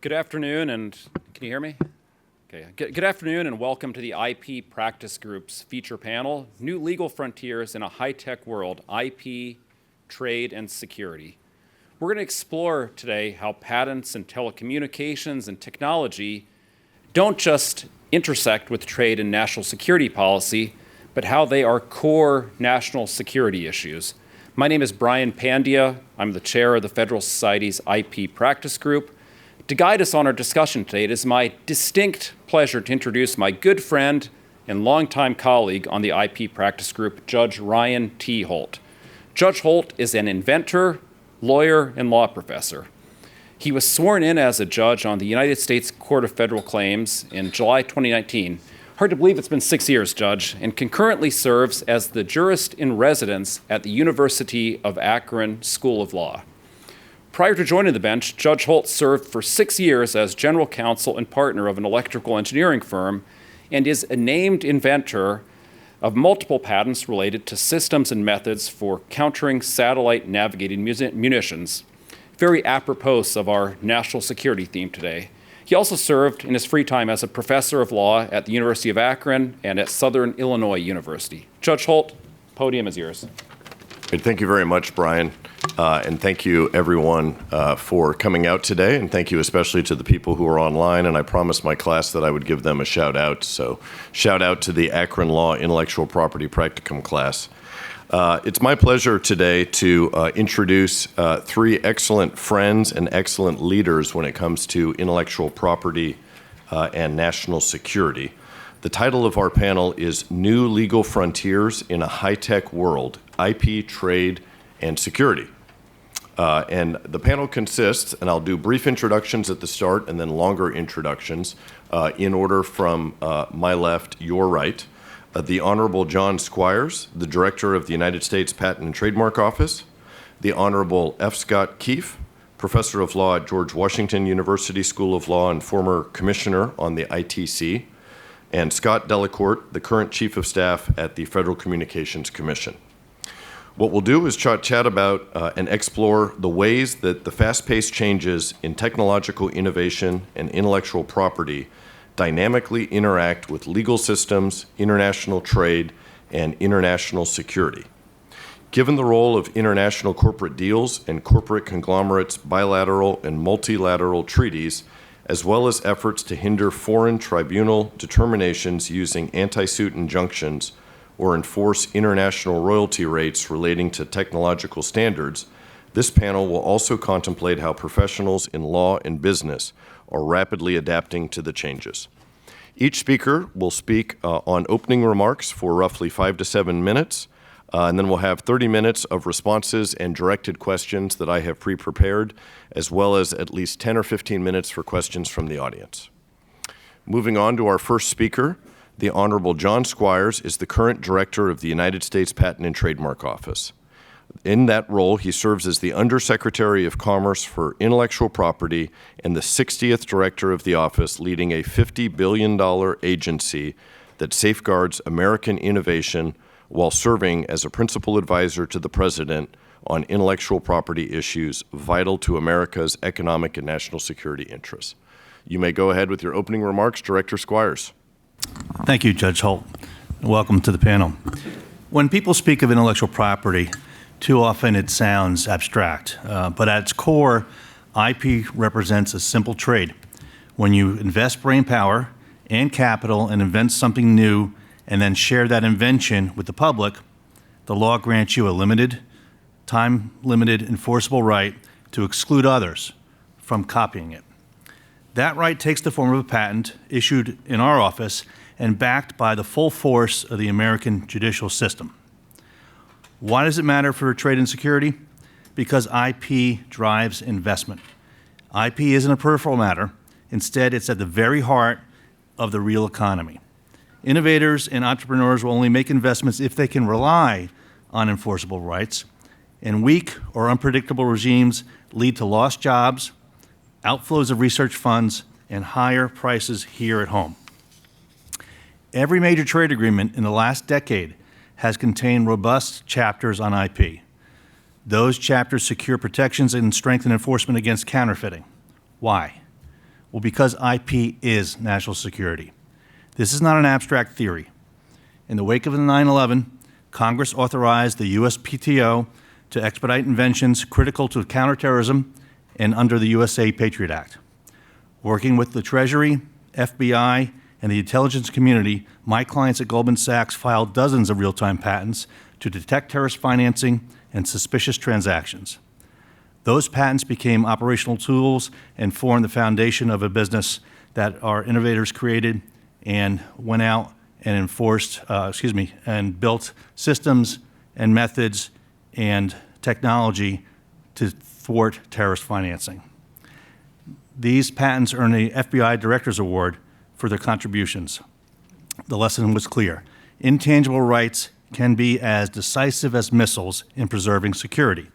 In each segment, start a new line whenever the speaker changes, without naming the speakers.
Good afternoon, and can you hear me? Okay. Good afternoon, and welcome to the IP Practice Group's feature panel, New Legal Frontiers in a High-Tech World, IP, Trade, and Security. We're going to explore today how patents and telecommunications and technology don't just intersect with trade and national security policy, but how they are core national security issues. My name is Brian Pandya. I'm the chair of the Federalist Society's IP Practice Group. To guide us on our discussion today, it is my distinct pleasure to introduce my good friend and longtime colleague on the IP Practice Group, Judge Ryan T. Holte. Judge Holte is an inventor, lawyer, and law professor. He was sworn in as a judge on the United States Court of Federal Claims in July 2019. Hard to believe it's been 6 years, Judge, and concurrently serves as the jurist in residence at the University of Akron School of Law. Prior to joining the bench, Judge Holte served for 6 years as general counsel and partner of an electrical engineering firm and is a named inventor of multiple patents related to systems and methods for countering satellite-navigated munitions, very apropos of our national security theme today. He also served in his free time as a professor of law at the University of Akron and at Southern Illinois University. Judge Holte, podium is yours.
Thank you very much, Brian, and thank you, everyone, for coming out today, and thank you especially to the people who are online, and I promised my class that I would give them a shout-out, so shout-out to the Akron Law Intellectual Property Practicum class. It's my pleasure today to introduce three excellent friends and excellent leaders when it comes to intellectual property and national security. The title of our panel is New Legal Frontiers in a High-Tech World, IP, Trade, and Security. And the panel consists, and I'll do brief introductions at the start and then longer introductions in order from my left, your right. The Honorable John Squires, the Director of the United States Patent and Trademark Office. The Honorable F. Scott Kieff, Professor of Law at George Washington University School of Law and former Commissioner on the ITC. And Scott Delacourt, the current Chief of Staff at the Federal Communications Commission. What we'll do is chat about and explore the ways that the fast-paced changes in technological innovation and intellectual property dynamically interact with legal systems, international trade, and international security. Given the role of international corporate deals and corporate conglomerates' bilateral and multilateral treaties, as well as efforts to hinder foreign tribunal determinations using anti-suit injunctions or enforce international royalty rates relating to technological standards, this panel will also contemplate how professionals in law and business are rapidly adapting to the changes. Each speaker will speak on opening remarks for roughly 5 to 7 minutes, and then we'll have 30 minutes of responses and directed questions that I have pre-prepared, as well as at least 10 or 15 minutes for questions from the audience. Moving on to our first speaker, the Honorable John Squires is the current Director of the United States Patent and Trademark Office. In that role, he serves as the Undersecretary of Commerce for Intellectual Property and the 60th Director of the office, leading a $50 billion agency that safeguards American innovation while serving as a principal advisor to the President on intellectual property issues vital to America's economic and national security interests. You may go ahead with your opening remarks, Director Squires.
Thank you, Judge Holte. Welcome to the panel. When people speak of intellectual property, too often it sounds abstract, but at its core, IP represents a simple trade. When you invest brain power and capital and invent something new and then share that invention with the public, the law grants you a limited, time-limited, enforceable right to exclude others from copying it. That right takes the form of a patent issued in our office and backed by the full force of the American judicial system. Why does it matter for trade and security? Because IP drives investment. IP isn't a peripheral matter. Instead, it's at the very heart of the real economy. Innovators and entrepreneurs will only make investments if they can rely on enforceable rights, and weak or unpredictable regimes lead to lost jobs, outflows of research funds, and higher prices here at home. Every major trade agreement in the last decade has contained robust chapters on IP. Those chapters secure protections and strengthen enforcement against counterfeiting. Why? Well, because IP is national security. This is not an abstract theory. In the wake of the 9/11, Congress authorized the USPTO to expedite inventions critical to counterterrorism and under the USA Patriot Act. Working with the Treasury, FBI, and the intelligence community, my clients at Goldman Sachs filed dozens of real-time patents to detect terrorist financing and suspicious transactions. Those patents became operational tools and formed the foundation of a business that our innovators created and went out and enforced, and built systems and methods and technology to thwart terrorist financing. These patents earned a FBI Director's Award for their contributions. The lesson was clear. Intangible rights can be as decisive as missiles in preserving security.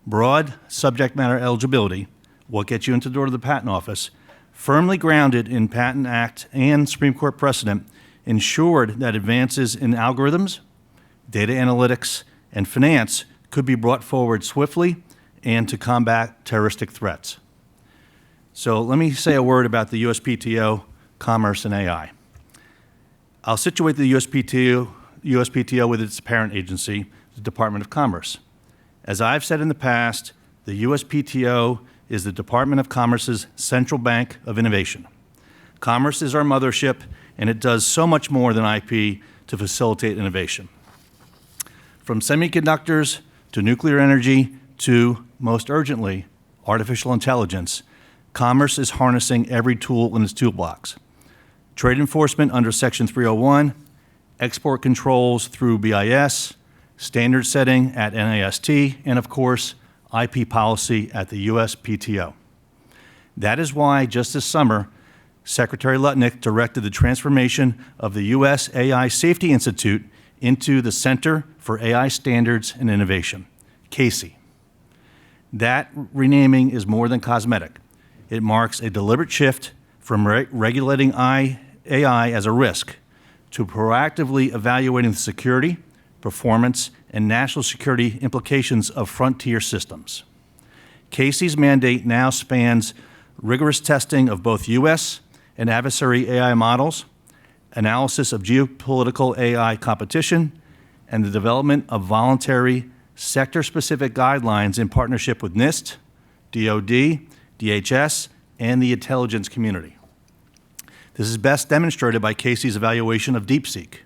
Broad subject matter eligibility, what gets you into the door of the Patent Office, firmly grounded in Patent Act and Supreme Court precedent, ensured that advances in algorithms, data analytics, and finance could be brought forward swiftly and to combat terroristic threats. So let me say a word about the USPTO, Commerce, and AI. I'll situate the USPTO with its parent agency, the Department of Commerce. As I've said in the past, the USPTO is the Department of Commerce's central bank of innovation. Commerce is our mothership, and it does so much more than IP to facilitate innovation. From semiconductors to nuclear energy to, most urgently, artificial intelligence, Commerce is harnessing every tool in its toolbox. Trade enforcement under Section 301, export controls through BIS, standard setting at NIST, and of course, IP policy at the USPTO. That is why, just this summer, Secretary Lutnick directed the transformation of the U.S. AI Safety Institute into the Center for AI Standards and Innovation, CASI. That renaming is more than cosmetic. It marks a deliberate shift from regulating AI as a risk to proactively evaluating the security, performance, and national security implications of frontier systems. CASI's mandate now spans rigorous testing of both U.S. and adversary AI models, analysis of geopolitical AI competition, and the development of voluntary sector-specific guidelines in partnership with NIST, DoD, DHS, and the intelligence community. This is best demonstrated by CASI's evaluation of DeepSeek.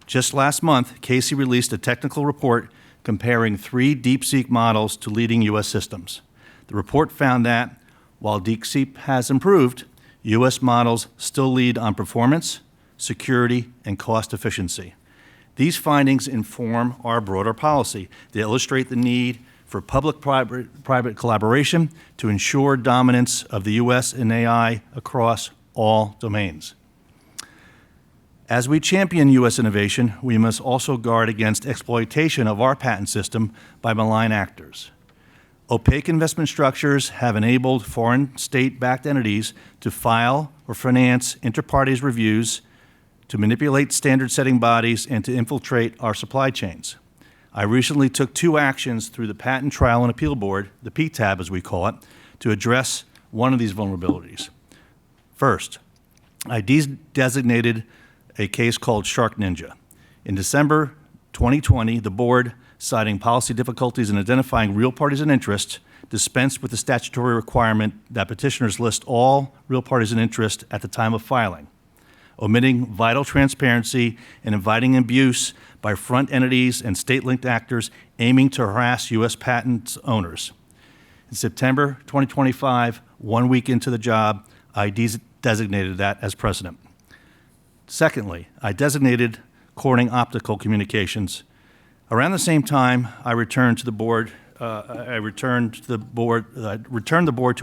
Just last month, CASI released a technical report comparing 3 DeepSeek models to leading U.S. systems. The report found that, while DeepSeek has improved, U.S. models still lead on performance, security, and cost efficiency. These findings inform our broader policy. They illustrate the need for public-private collaboration to ensure dominance of the U.S. in AI across all domains. As we champion U.S. innovation, we must also guard against exploitation of our patent system by malign actors. Opaque investment structures have enabled foreign state-backed entities to file or finance inter-parties reviews, to manipulate standard-setting bodies, and to infiltrate our supply chains. I recently took 2 actions through the Patent Trial and Appeal Board, the PTAB as we call it, to address one of these vulnerabilities. First, I designated a case called Shark Ninja. In December 2020, the board, citing policy difficulties in identifying real parties in interest, dispensed with the statutory requirement that petitioners list all real parties in interest at the time of filing, omitting vital transparency and inviting abuse by front entities and state-linked actors aiming to harass U.S. patent owners. In September 2025, 1 week into the job, I designated that as precedent. Secondly, I designated Corning Optical Communications. Around the same time, I returned the board to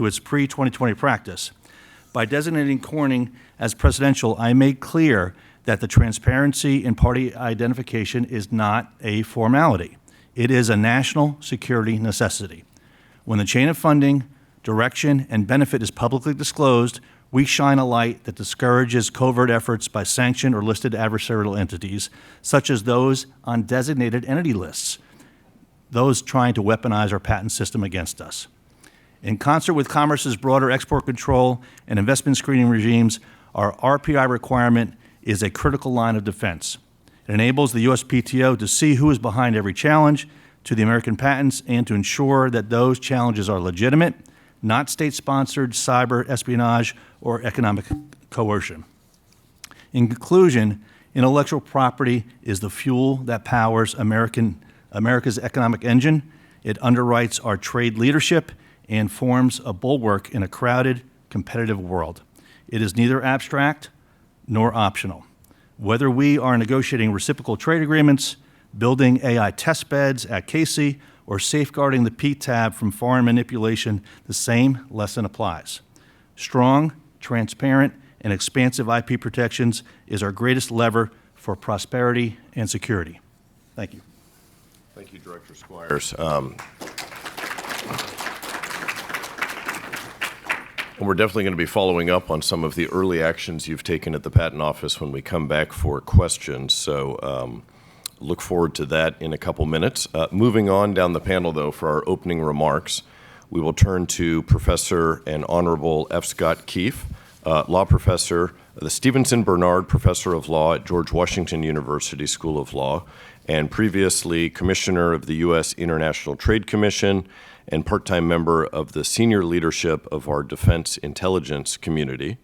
its pre-2020 practice. By designating Corning as presidential, I made clear that the transparency in party identification is not a formality. It is a national security necessity. When the chain of funding, direction, and benefit is publicly disclosed, we shine a light that discourages covert efforts by sanctioned or listed adversarial entities, such as those on designated entity lists, those trying to weaponize our patent system against us. In concert with Commerce's broader export control and investment screening regimes, our RPI requirement is a critical line of defense. It enables the USPTO to see who is behind every challenge to the American patents and to ensure that those challenges are legitimate, not state-sponsored cyber espionage or economic coercion. In conclusion, intellectual property is the fuel that powers America's economic engine. It underwrites our trade leadership and forms a bulwark in a crowded, competitive world. It is neither abstract nor optional. Whether we are negotiating reciprocal trade agreements, building AI test beds at Casey, or safeguarding the PTAB from foreign manipulation, the same lesson applies. Strong, transparent, and expansive IP protections is our greatest lever for prosperity and security. Thank you.
Thank you, Director Squires. And we're definitely going to be following up on some of the early actions you've taken at the Patent Office when we come back for questions. So look forward to that in a couple minutes. Moving on down the panel, though, for our opening remarks, we will turn to Professor and Honorable F. Scott Kieff, law professor, the Stevenson Bernard Professor of Law at George Washington University School of Law, and previously Commissioner of the U.S. International Trade Commission and part-time member of the senior leadership of our defense intelligence community.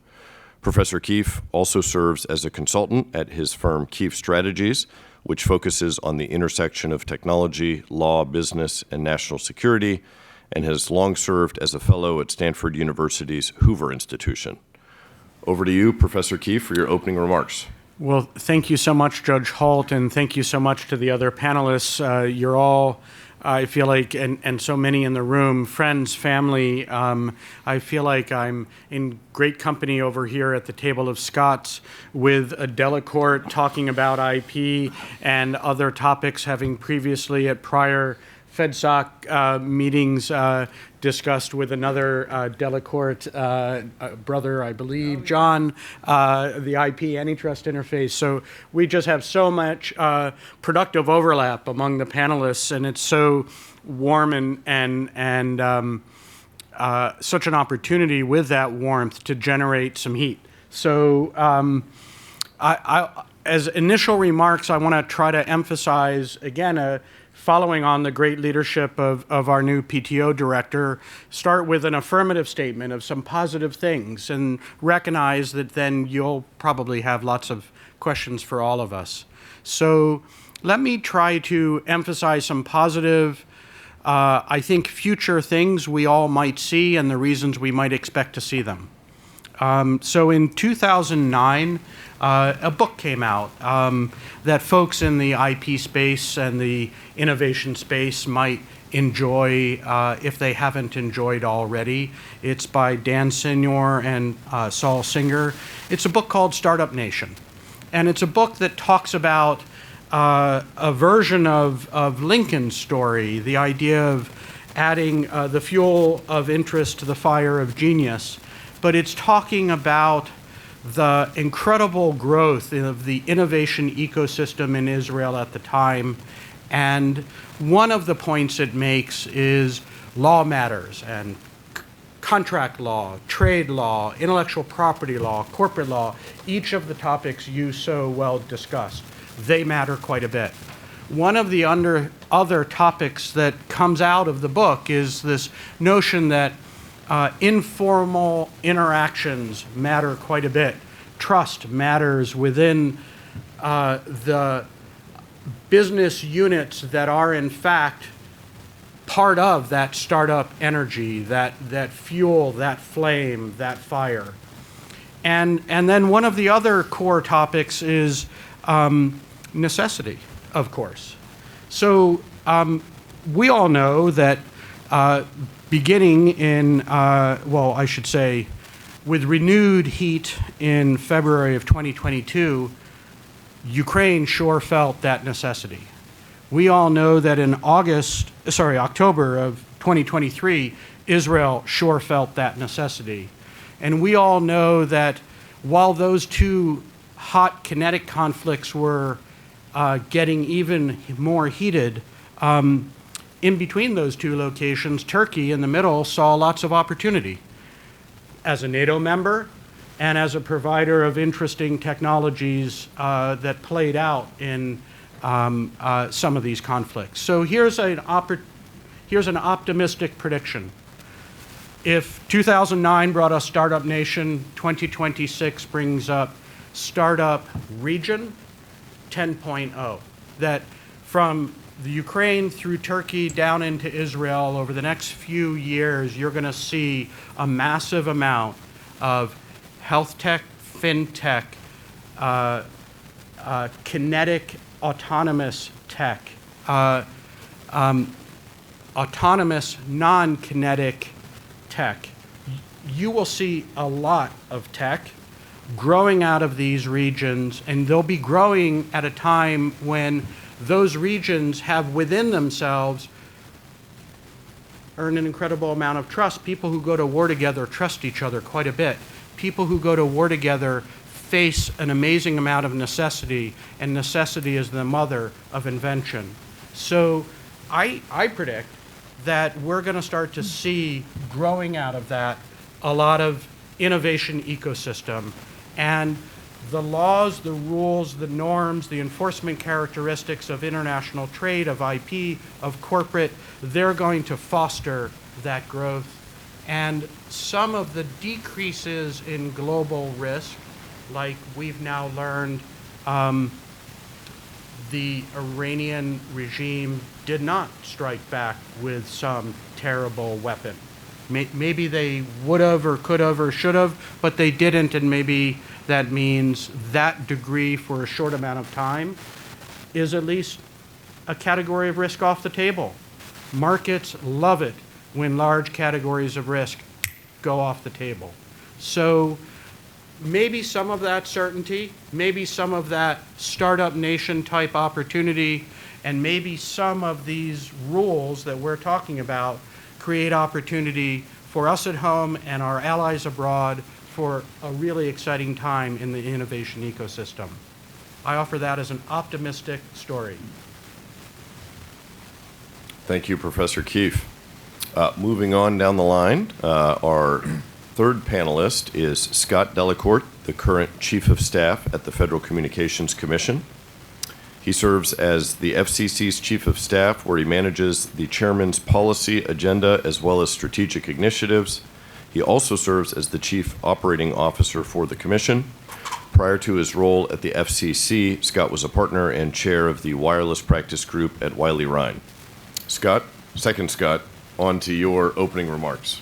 Professor Kieff also serves as a consultant at his firm Kieff Strategies, which focuses on the intersection of technology, law, business, and national security, and has long served as a fellow at Stanford University's Hoover Institution. Over to you, Professor Kieff, for your opening remarks.
Well, thank you so much, Judge Holte, and thank you so much to the other panelists. You're all, I feel like, and so many in the room, friends, family. I feel like I'm in great company over here at the table of Scots with a Delacourt talking about IP and other topics, having previously at prior FedSoc meetings discussed with another Delacourt brother, I believe, John, the IP antitrust interface. So we just have so much productive overlap among the panelists, and it's so warm and such an opportunity with that warmth to generate some heat. So as initial remarks, I want to try to emphasize, again, following on the great leadership of our new PTO director, start with an affirmative statement of some positive things and recognize that then you'll probably have lots of questions for all of us. So let me try to emphasize some positive, I think, future things we all might see and the reasons we might expect to see them. So in 2009, a book came out that folks in the IP space and the innovation space might enjoy if they haven't enjoyed already. It's by Dan Senior and Saul Singer. It's a book called Startup Nation. And it's a book that talks about a version of Lincoln's story, the idea of adding the fuel of interest to the fire of genius. But it's talking about the incredible growth of the innovation ecosystem in Israel at the time. And one of the points it makes is law matters, and contract law, trade law, intellectual property law, corporate law, each of the topics you so well discussed, they matter quite a bit. One of the other topics that comes out of the book is this notion that informal interactions matter quite a bit. Trust matters within the business units that are in fact part of that startup energy, that fuel, that flame, that fire. And then one of the other core topics is necessity, of course. So we all know that beginning in, well, I should say, with renewed heat in February of 2022, Ukraine sure felt that necessity. We all know that in October of 2023, Israel sure felt that necessity. And we all know that while those two hot kinetic conflicts were getting even more heated, in in between those two locations, Turkey in the middle saw lots of opportunity as a NATO member and as a provider of interesting technologies that played out in some of these conflicts. So here's an optimistic prediction. If 2009 brought us Startup Nation, 2026 brings up Startup Region 10.0. That from the Ukraine through Turkey down into Israel over the next few years, you're going to see a massive amount of health tech, fintech, kinetic autonomous tech, autonomous non-kinetic tech. You will see a lot of tech growing out of these regions, and they'll be growing at a time when those regions have within themselves earned an incredible amount of trust. People who go to war together trust each other quite a bit. People who go to war together face an amazing amount of necessity, and necessity is the mother of invention. So I predict that we're going to start to see growing out of that a lot of innovation ecosystem. And the laws, the rules, the norms, the enforcement characteristics of international trade, of IP, of corporate, they're going to foster that growth. And some of the decreases in global risk, like we've now learned, the Iranian regime did not strike back with some terrible weapon. Maybe they would have or could have or should have, but they didn't, and maybe that means that degree for a short amount of time is at least a category of risk off the table. Markets love it when large categories of risk go off the table. So maybe some of that certainty, maybe some of that startup nation type opportunity, and maybe some of these rules that we're talking about create opportunity for us at home and our allies abroad for a really exciting time in the innovation ecosystem. I offer that as an optimistic story.
Thank you, Professor Kieff. Moving on down the line, our third panelist is Scott Delacourt, the current Chief of Staff at the Federal Communications Commission. He serves as the FCC's Chief of Staff, where he manages the Chairman's policy agenda as well as strategic initiatives. He also serves as the Chief Operating Officer for the Commission. Prior to his role at the FCC, Scott was a partner and chair of the wireless practice group at Wiley Ryan. Scott, on to your opening remarks.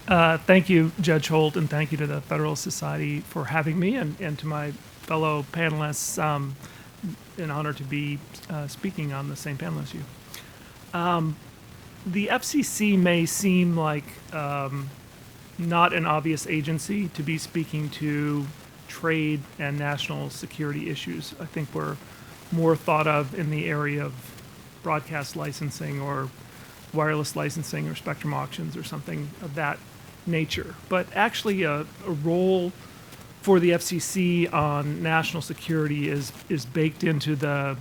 Thank you, Judge Holte, and thank you to the Federalist Society for having me, and to my fellow panelists. An honor to be speaking on the same panel as you. The FCC may seem like not an obvious agency to be speaking to trade and national security issues. I think we're more thought of in the area of broadcast licensing or wireless licensing or spectrum auctions or something of that nature. But actually a role for the FCC on national security is baked into the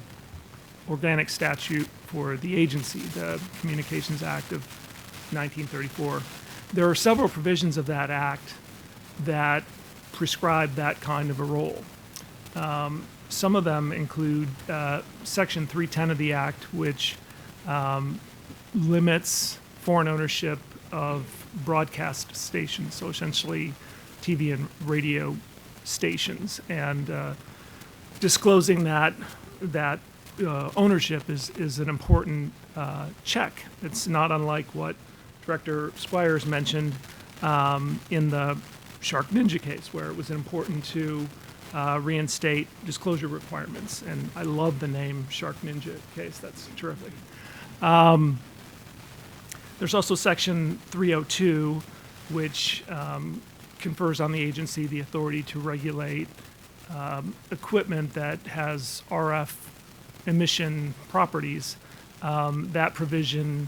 organic statute for the agency, the Communications Act of 1934. There are several provisions of that act that prescribe that kind of a role. Some of them include Section 310 of the Act, which limits foreign ownership of broadcast stations, so essentially TV and radio stations, and disclosing that ownership is an important check. It's not unlike what Director Squires mentioned in the Shark Ninja case, where it was important to reinstate disclosure requirements. And I love the name Shark Ninja case. That's terrific. There's also Section 302, which confers on the agency the authority to regulate equipment that has RF emission properties. That provision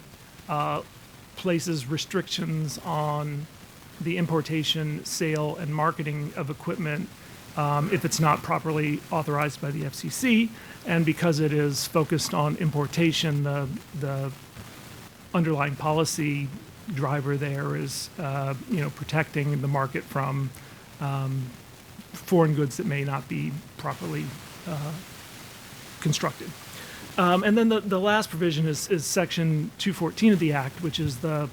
places restrictions on the importation, sale, and marketing of equipment if it's not properly authorized by the FCC. And because it is focused on importation, the underlying policy driver there is, protecting the market from foreign goods that may not be properly constructed. And then the last provision is Section 214 of the Act, which is the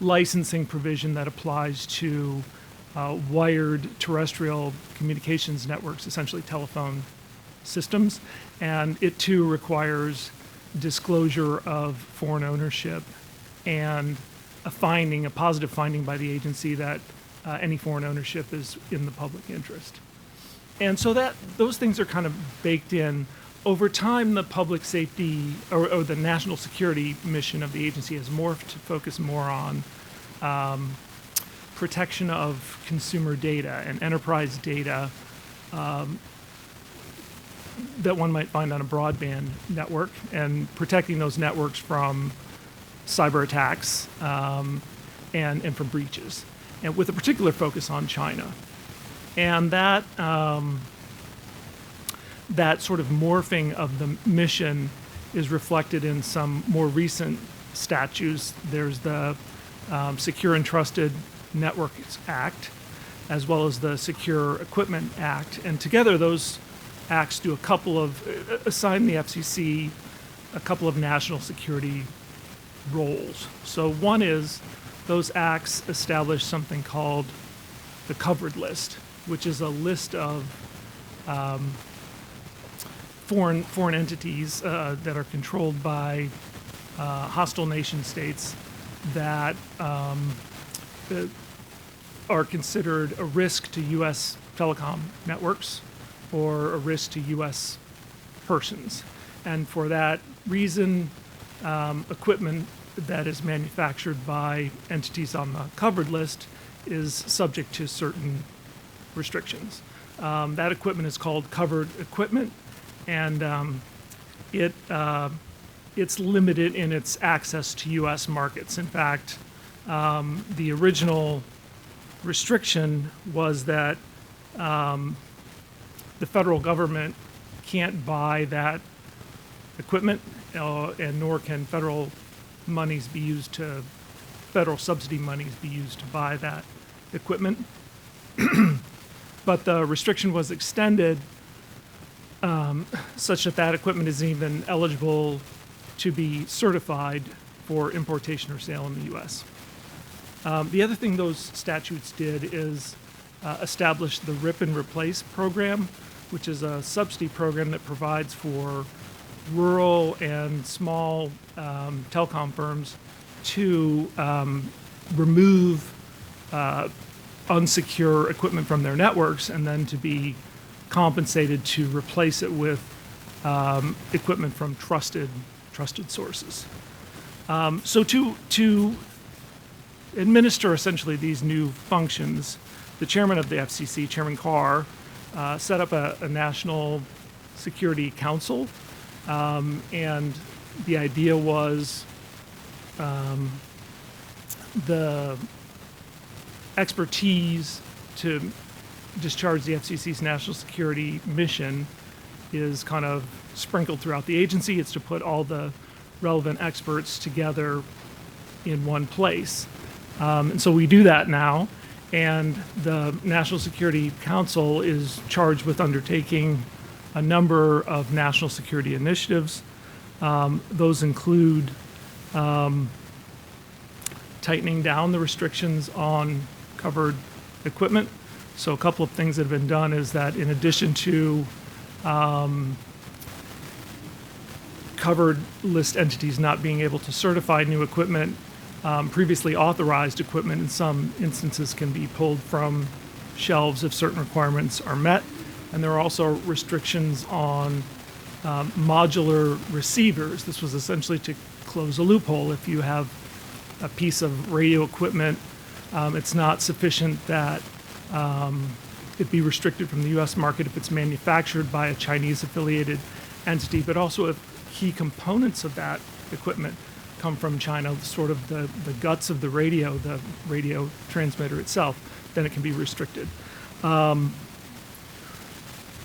licensing provision that applies to wired terrestrial communications networks, essentially telephone systems. And it too requires disclosure of foreign ownership and a positive finding by the agency that any foreign ownership is in the public interest. And so those things are kind of baked in. Over time, the public safety or the national security mission of the agency has morphed to focus more on protection of consumer data and enterprise data that one might find on a broadband network, and protecting those networks from cyber attacks and from breaches, and with a particular focus on China. And that sort of morphing of the mission is reflected in some more recent statutes. There's the Secure and Trusted Networks Act, as well as the Secure Equipment Act. And together those acts do assign the FCC a couple of national security roles. So one is those acts establish something called the covered list, which is a list of foreign entities that are controlled by hostile nation states that are considered a risk to U.S. telecom networks or a risk to U.S. persons. And for that reason, equipment that is manufactured by entities on the covered list is subject to certain restrictions. That equipment is called covered equipment, and it's limited in its access to U.S. markets. In fact, the original restriction was that the federal government can't buy that equipment, and nor can federal subsidy monies be used to buy that equipment. But the restriction was extended such that equipment is even eligible to be certified for importation or sale in the U.S. The other thing those statutes did is establish the RIP and Replace program, which is a subsidy program that provides for rural and small telecom firms to remove unsecure equipment from their networks and then to be compensated to replace it with equipment from trusted sources. So to administer essentially these new functions, the chairman of the FCC, Chairman Carr, set up a National Security Council, and the idea was the expertise to discharge the FCC's national security mission is kind of sprinkled throughout the agency. It's to put all the relevant experts together in one place. And so we do that now, and the National Security Council is charged with undertaking a number of national security initiatives. Those include tightening down the restrictions on covered equipment. So a couple of things that have been done is that in addition to covered list entities not being able to certify new equipment, previously authorized equipment in some instances can be pulled from shelves if certain requirements are met. And there are also restrictions on modular receivers. This was essentially to close a loophole. If you have a piece of radio equipment, it's not sufficient that it be restricted from the U.S. market if it's manufactured by a Chinese-affiliated entity, but also if key components of that equipment come from China, sort of the guts of the radio transmitter itself, then it can be restricted.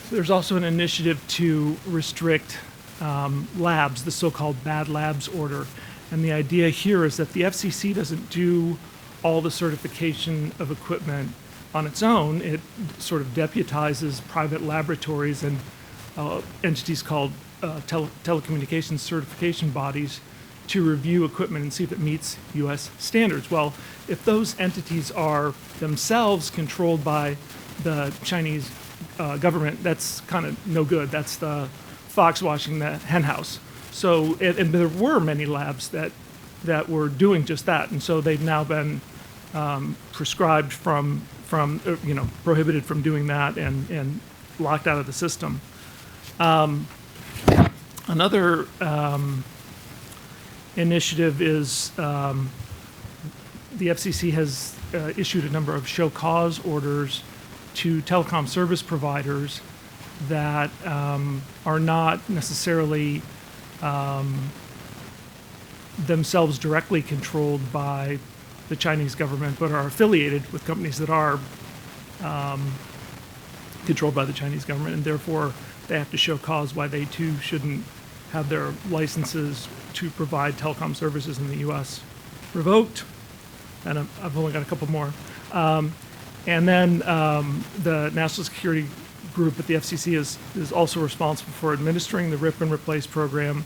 There's also an initiative to restrict labs, the so-called bad labs order. And the idea here is that the FCC doesn't do all the certification of equipment on its own. It sort of deputizes private laboratories and entities called telecommunications certification bodies to review equipment and see if it meets U.S. standards. Well, if those entities are themselves controlled by the Chinese government, that's kind of no good. That's the fox watching the hen house. So, and there were many labs that were doing just that, and so they've now been prescribed from prohibited from doing that and locked out of the system. Another initiative is the FCC has issued a number of show cause orders to telecom service providers that are not necessarily themselves directly controlled by the Chinese government, but are affiliated with companies that are controlled by the Chinese government, and therefore they have to show cause why they too shouldn't have their licenses to provide telecom services in the U.S. revoked. And I've only got a couple more. And then the National Security Group at the FCC is also responsible for administering the RIP and Replace program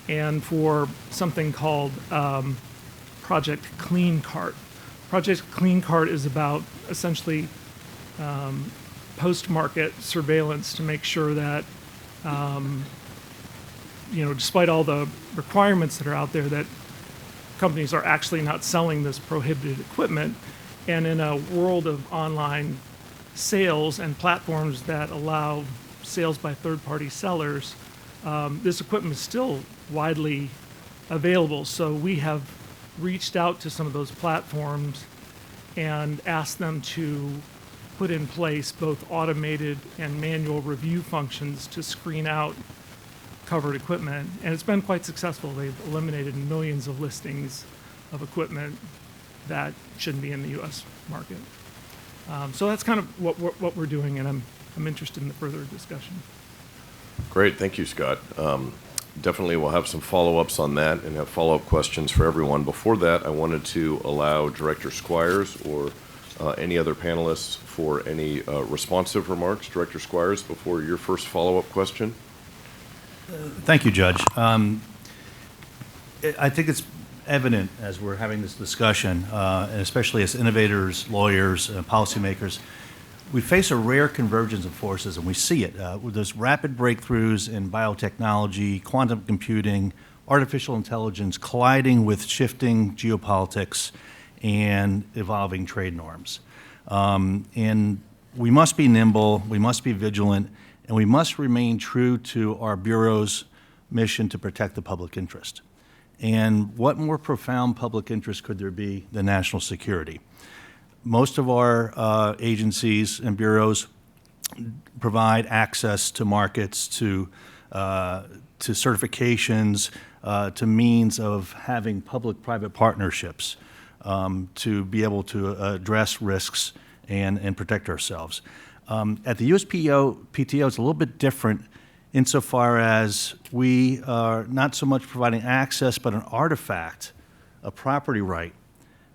and for something called Project Clean Cart. Project Clean Cart is about essentially post-market surveillance to make sure that despite all the requirements that are out there, that companies are actually not selling this prohibited equipment. And in a world of online sales and platforms that allow sales by third-party sellers, this equipment is still widely available. So we have reached out to some of those platforms and asked them to put in place both automated and manual review functions to screen out covered equipment, and it's been quite successful. They've eliminated millions of listings of equipment that shouldn't be in the U.S. market. So that's kind of what we're doing, and I'm interested in the further discussion.
Great, thank you, Scott. Definitely we'll have some follow-ups on that and have follow-up questions for everyone. Before that, I wanted to allow Director Squires or any other panelists for any responsive remarks. Director Squires, before your first follow-up question.
Thank you, Judge. I think it's evident as we're having this discussion, and especially as innovators, lawyers, policymakers, we face a rare convergence of forces, and we see it. There's rapid breakthroughs in biotechnology, quantum computing, artificial intelligence colliding with shifting geopolitics and evolving trade norms. And we must be nimble, we must be vigilant, and we must remain true to our Bureau's mission to protect the public interest. And what more profound public interest could there be than national security? Most of our agencies and bureaus provide access to markets, to certifications, to means of having public-private partnerships to be able to address risks and protect ourselves. At the USPTO, it's a little bit different insofar as we are not so much providing access, but an artifact, a property right,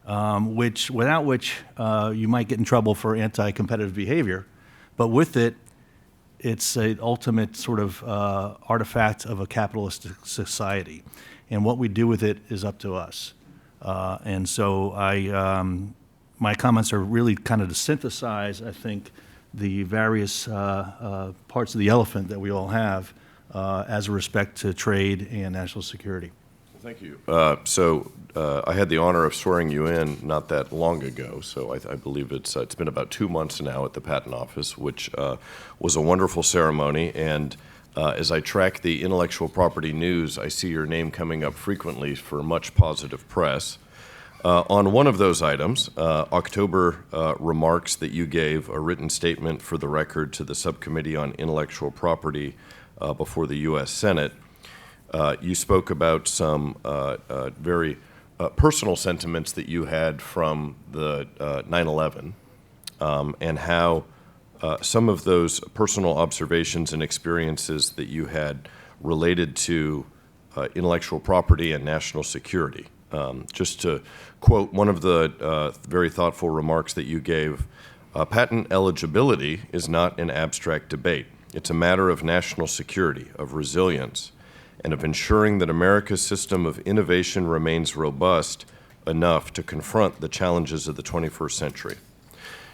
without which you might get in trouble for anti-competitive behavior, but with it, it's an ultimate sort of artifact of a capitalistic society. And what we do with it is up to us. And so my comments are really kind of to synthesize, I think, the various parts of the elephant that we all have as a respect to trade and national security.
Well, thank you. I had the honor of swearing you in not that long ago, so I believe it's been about 2 months now at the Patent Office, which was a wonderful ceremony. And as I track the intellectual property news, I see your name coming up frequently for much positive press. On one of those items, October remarks that you gave a written statement for the record to the Subcommittee on Intellectual Property before the U.S. Senate. You spoke about some very personal sentiments that you had from the 9/11 and how some of those personal observations and experiences that you had related to intellectual property and national security. Just to quote one of the very thoughtful remarks that you gave, patent eligibility is not an abstract debate. It's a matter of national security, of resilience, and of ensuring that America's system of innovation remains robust enough to confront the challenges of the 21st century.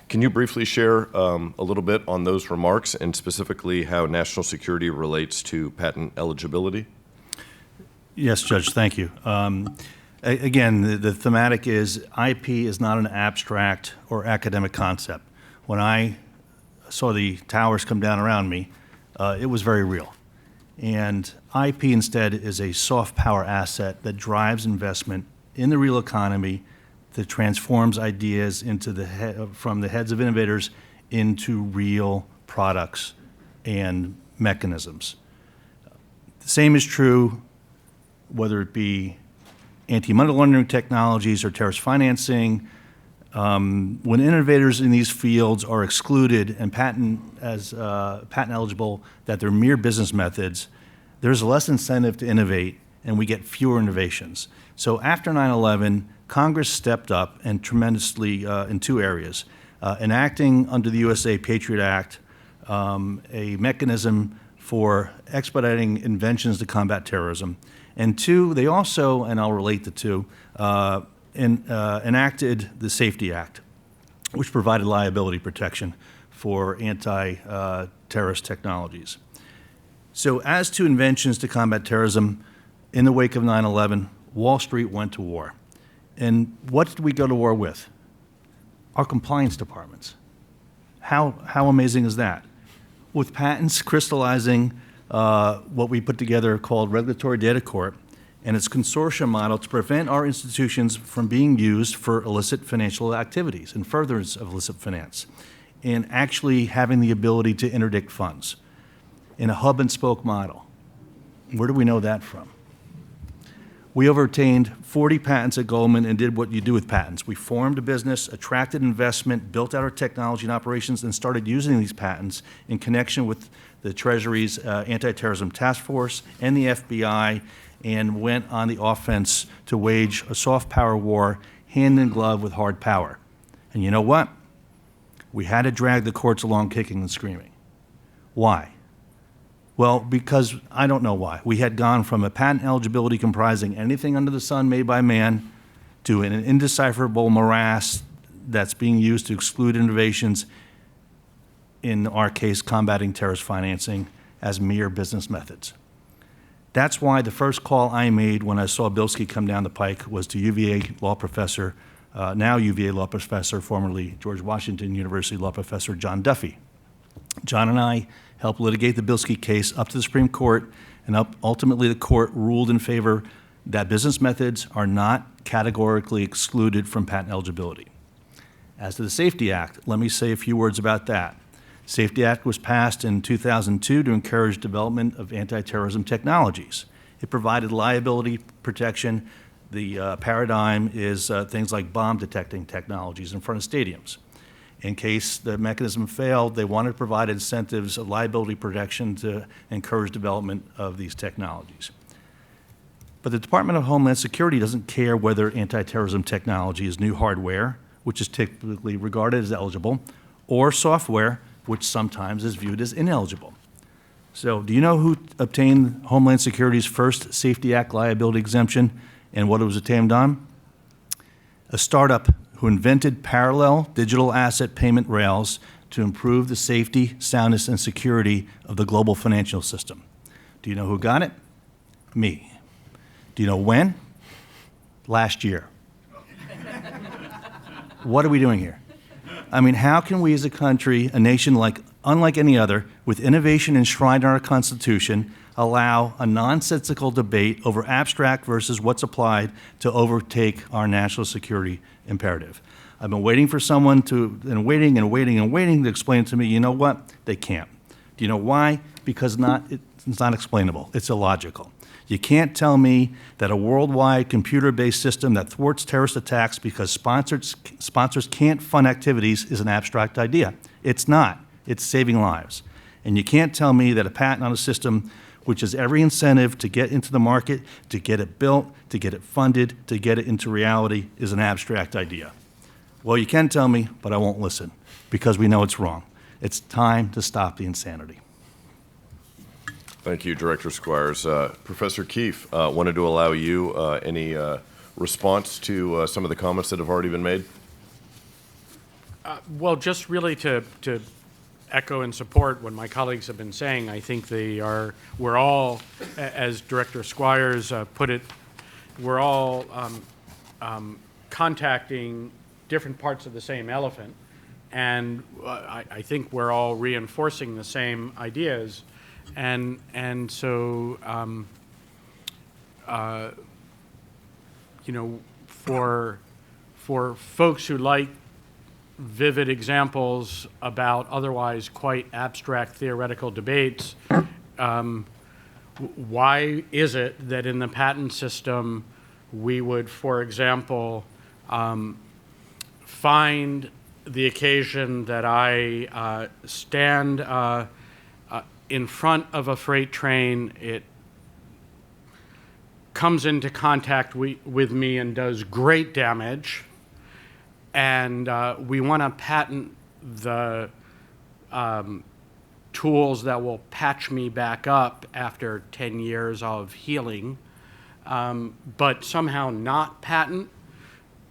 Can you briefly share a little bit on those remarks and specifically how national security relates to patent eligibility?
Yes, Judge, thank you. Again, the thematic is IP is not an abstract or academic concept. When I saw the towers come down around me, it was very real. And IP instead is a soft power asset that drives investment in the real economy, that transforms ideas into from the heads of innovators into real products and mechanisms. The same is true whether it be anti-money laundering technologies or terrorist financing. When innovators in these fields are excluded and patent eligible, that they're mere business methods, there's less incentive to innovate and we get fewer innovations. So after 9/11, Congress stepped up and tremendously in two areas, enacting under the USA Patriot Act a mechanism for expediting inventions to combat terrorism. And two, they also, and I'll relate the two, enacted the Safety Act, which provided liability protection for anti-terrorist technologies. So as to inventions to combat terrorism, in the wake of 9/11, Wall Street went to war. And what did we go to war with? Our compliance departments. How amazing is that? With patents crystallizing what we put together called Regulatory Delacourt and its consortium model to prevent our institutions from being used for illicit financial activities and furtherance of illicit finance, and actually having the ability to interdict funds in a hub and spoke model. Where do we know that from? We obtained 40 patents at Goldman and did what you do with patents. We formed a business, attracted investment, built out our technology and operations, and started using these patents in connection with the Treasury's Anti-Terrorism Task Force and the FBI, and went on the offense to wage a soft power war hand in glove with hard power. And you know what? We had to drag the courts along kicking and screaming. Why? Well, because I don't know why. We had gone from a patent eligibility comprising anything under the sun made by man to an indecipherable morass that's being used to exclude innovations, in our case, combating terrorist financing, as mere business methods. That's why the first call I made when I saw Bilski come down the pike was to UVA law professor, now UVA law professor, formerly George Washington University law professor John Duffy. John and I helped litigate the Bilski case up to the Supreme Court, and ultimately the court ruled in favor that business methods are not categorically excluded from patent eligibility. As to the Safety Act, let me say a few words about that. Safety Act was passed in 2002 to encourage development of anti-terrorism technologies. It provided liability protection. The paradigm is things like bomb detecting technologies in front of stadiums. In case the mechanism failed, they wanted to provide incentives of liability protection to encourage development of these technologies. But the Department of Homeland Security doesn't care whether anti-terrorism technology is new hardware, which is typically regarded as eligible, or software, which sometimes is viewed as ineligible. So do you know who obtained Homeland Security's first Safety Act liability exemption and what it was obtained on? A startup who invented parallel digital asset payment rails to improve the safety, soundness, and security of the global financial system. Do you know who got it? Me. Do you know when? Last year. What are we doing here? I mean, how can we as a country, a nation unlike any other, with innovation enshrined in our Constitution, allow a nonsensical debate over abstract versus what's applied to overtake our national security imperative? I've been waiting for someone and waiting to explain it to me. You know what? They can't. Do you know why? Because it's not explainable. It's illogical. You can't tell me that a worldwide computer-based system that thwarts terrorist attacks because sponsors can't fund activities is an abstract idea. It's not. It's saving lives. And you can't tell me that a patent on a system which is every incentive to get into the market, to get it built, to get it funded, to get it into reality, is an abstract idea. Well, you can tell me, but I won't listen, because we know it's wrong. It's time to stop the insanity.
Thank you, Director Squires. Professor Kieff, wanted to allow you any response to some of the comments that have already been made?
Well, just really to echo and support what my colleagues have been saying, I think we're all, as Director Squires put it, we're all contacting different parts of the same elephant, and I think we're all reinforcing the same ideas, and so you know, for folks who like vivid examples about otherwise quite abstract theoretical debates, why is it that in the patent system we would, for example, find the occasion that I stand in front of a freight train, it comes into contact with me and does great damage, and we want to patent the tools that will patch me back up after 10 years of healing, but somehow not patent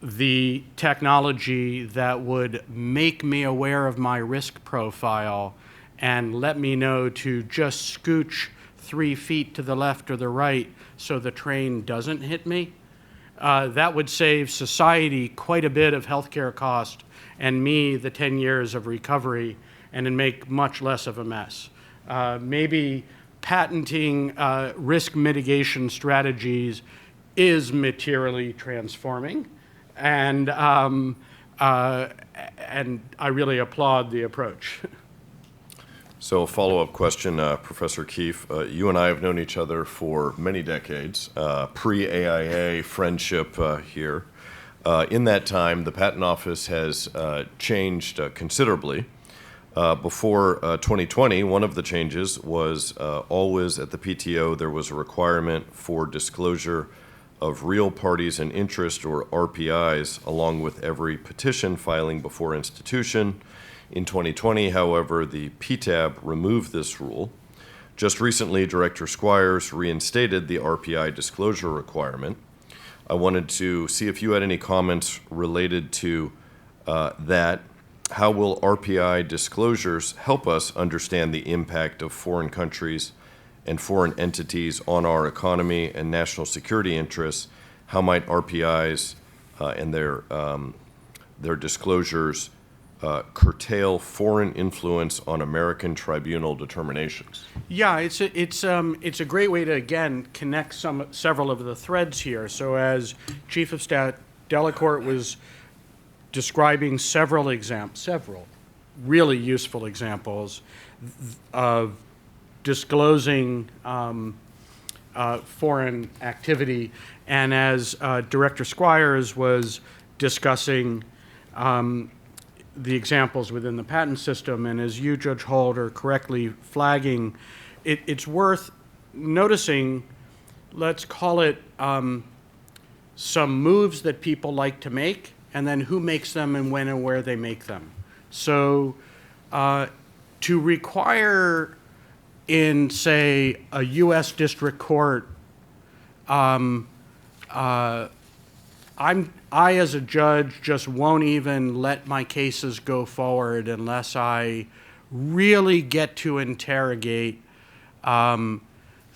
the technology that would make me aware of my risk profile and let me know to just scooch 3 feet to the left or the right so the train doesn't hit me. That would save society quite a bit of healthcare cost and me the 10 years of recovery, and it'd make much less of a mess. Maybe patenting risk mitigation strategies is materially transforming, and I really applaud the approach.
So a follow-up question, Professor Kieff. You and I have known each other for many decades, pre-AIA friendship here. In that time, the Patent Office has changed considerably. Before 2020, one of the changes was always at the PTO there was a requirement for disclosure of real parties in interest, or RPIs, along with every petition filing before institution. In 2020, however, the PTAB removed this rule. Just recently, Director Squires reinstated the RPI disclosure requirement. I wanted to see if you had any comments related to that. How will RPI disclosures help us understand the impact of foreign countries and foreign entities on our economy and national security interests? How might RPIs and their disclosures curtail foreign influence on American tribunal determinations?
Yeah, it's a great way to, again, connect several of the threads here. So as Chief of Staff Delacourt was describing several really useful examples of disclosing foreign activity, and as Director Squires was discussing the examples within the patent system, and as you, Judge Holte, are correctly flagging, it's worth noticing, let's call it some moves that people like to make, and then who makes them and when and where they make them. So to require in, say, a U.S. district court, I, as a judge, just won't even let my cases go forward unless I really get to interrogate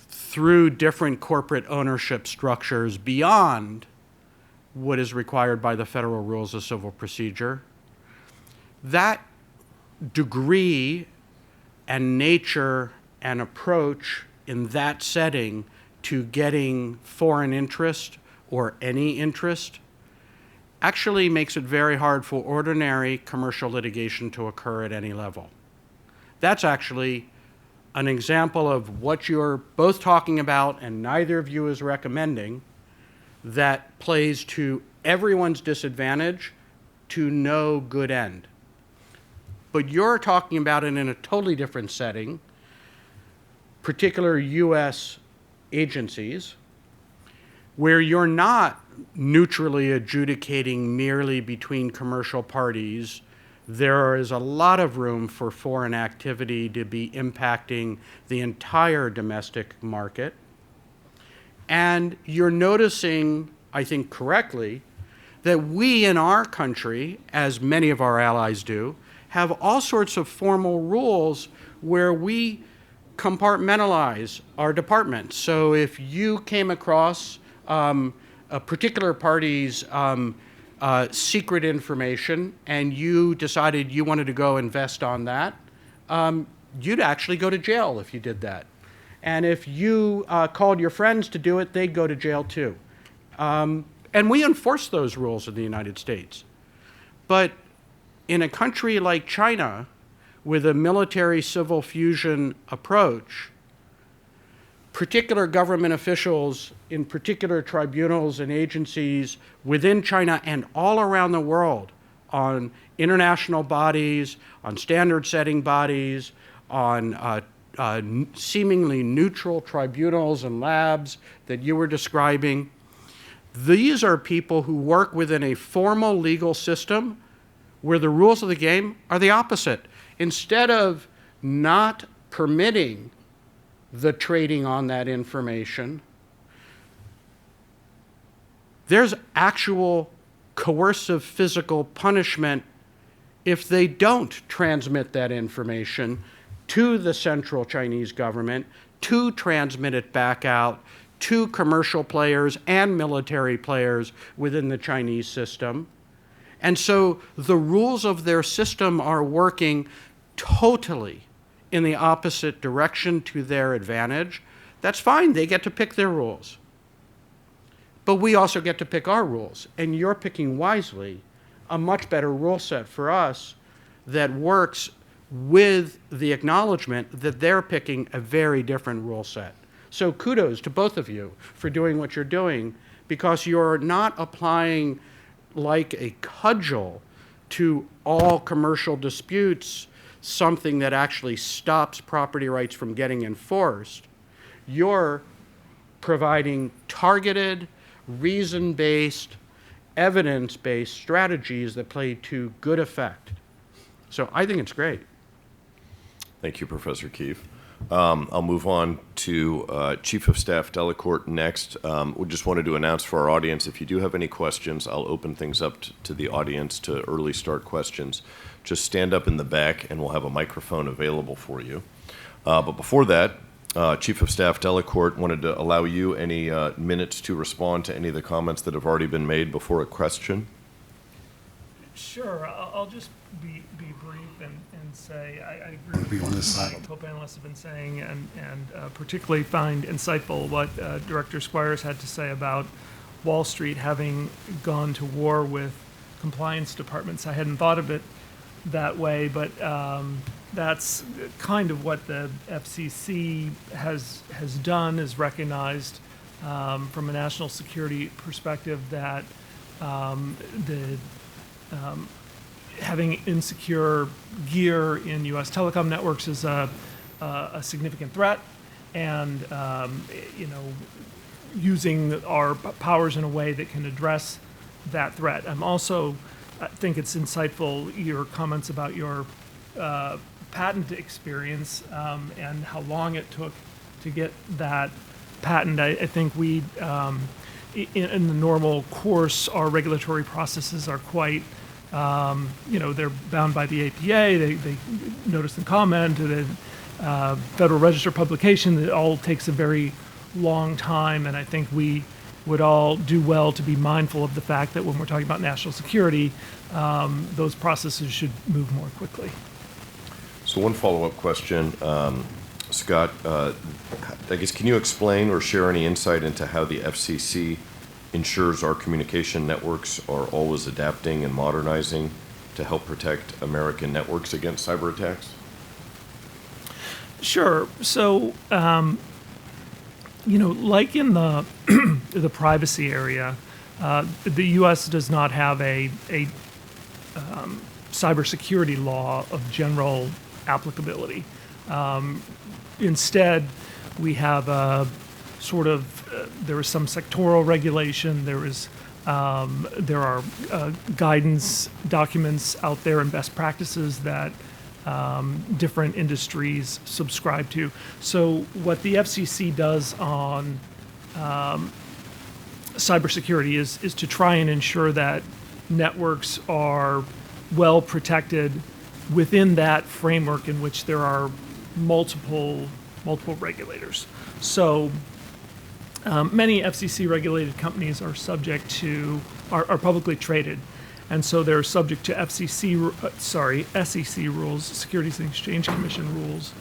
through different corporate ownership structures beyond what is required by the Federal Rules of Civil Procedure. That degree and nature and approach in that setting to getting foreign interest or any interest actually makes it very hard for ordinary commercial litigation to occur at any level. That's actually an example of what you're both talking about and neither of you is recommending, that plays to everyone's disadvantage to no good end. But you're talking about it in a totally different setting, particular U.S. agencies where you're not neutrally adjudicating merely between commercial parties. There is a lot of room for foreign activity to be impacting the entire domestic market. And you're noticing, I think correctly, that we in our country, as many of our allies do, have all sorts of formal rules where we compartmentalize our departments. So if you came across a particular party's secret information and you decided you wanted to go invest on that, you'd actually go to jail if you did that. And if you called your friends to do it, they'd go to jail too. And we enforce those rules in the United States. But in a country like China, with a military-civil fusion approach, particular government officials in particular tribunals and agencies within China and all around the world, on international bodies, on standard-setting bodies, on seemingly neutral tribunals and labs that you were describing, these are people who work within a formal legal system where the rules of the game are the opposite. Instead of not permitting the trading on that information, there's actual coercive physical punishment if they don't transmit that information to the central Chinese government, to transmit it back out to commercial players and military players within the Chinese system. And so the rules of their system are working totally in the opposite direction to their advantage. That's fine, they get to pick their rules. But we also get to pick our rules, and you're picking wisely a much better rule set for us that works with the acknowledgement that they're picking a very different rule set. So kudos to both of you for doing what you're doing, because you're not applying like a cudgel to all commercial disputes something that actually stops property rights from getting enforced. You're providing targeted, reason-based, evidence-based strategies that play to good effect. So I think it's great.
Thank you, Professor Kieff. I'll move on to Chief of Staff Delacourt next. We just wanted to announce for our audience, if you do have any questions, I'll open things up to the audience to early start questions. Just stand up in the back and we'll have a microphone available for you. But before that, Chief of Staff Delacourt wanted to allow you any minutes to respond to any of the comments that have already been made before a question.
Sure, I'll just be brief and say I agree with what co-panelists have been saying, and particularly find insightful what Director Squires had to say about Wall Street having gone to war with compliance departments. I hadn't thought of it that way, but that's kind of what the FCC has done, is recognized from a national security perspective that having insecure gear in U.S. telecom networks is a significant threat, and using our powers in a way that can address that threat. I think it's insightful, your comments about your patent experience and how long it took to get that patent. I think we, in the normal course, our regulatory processes are quite, they're bound by the APA, they notice and comment, the Federal Register publication. It all takes a very long time, and I think we would all do well to be mindful of the fact that when we're talking about national security, those processes should move more quickly.
So one follow-up question, Scott, I guess can you explain or share any insight into how the FCC ensures our communication networks are always adapting and modernizing to help protect American networks against cyber attacks?
Sure. So, like in the the privacy area, the U.S. does not have a cybersecurity law of general applicability. Instead, We have a sort of, there is some sectoral regulation, there are guidance documents out there and best practices that different industries subscribe to. So what the FCC does on cybersecurity is to try and ensure that networks are well protected within that framework in which there are multiple regulators. So many FCC regulated companies are subject to, are publicly traded. And so they're subject to SEC rules, Securities and Exchange Commission rules,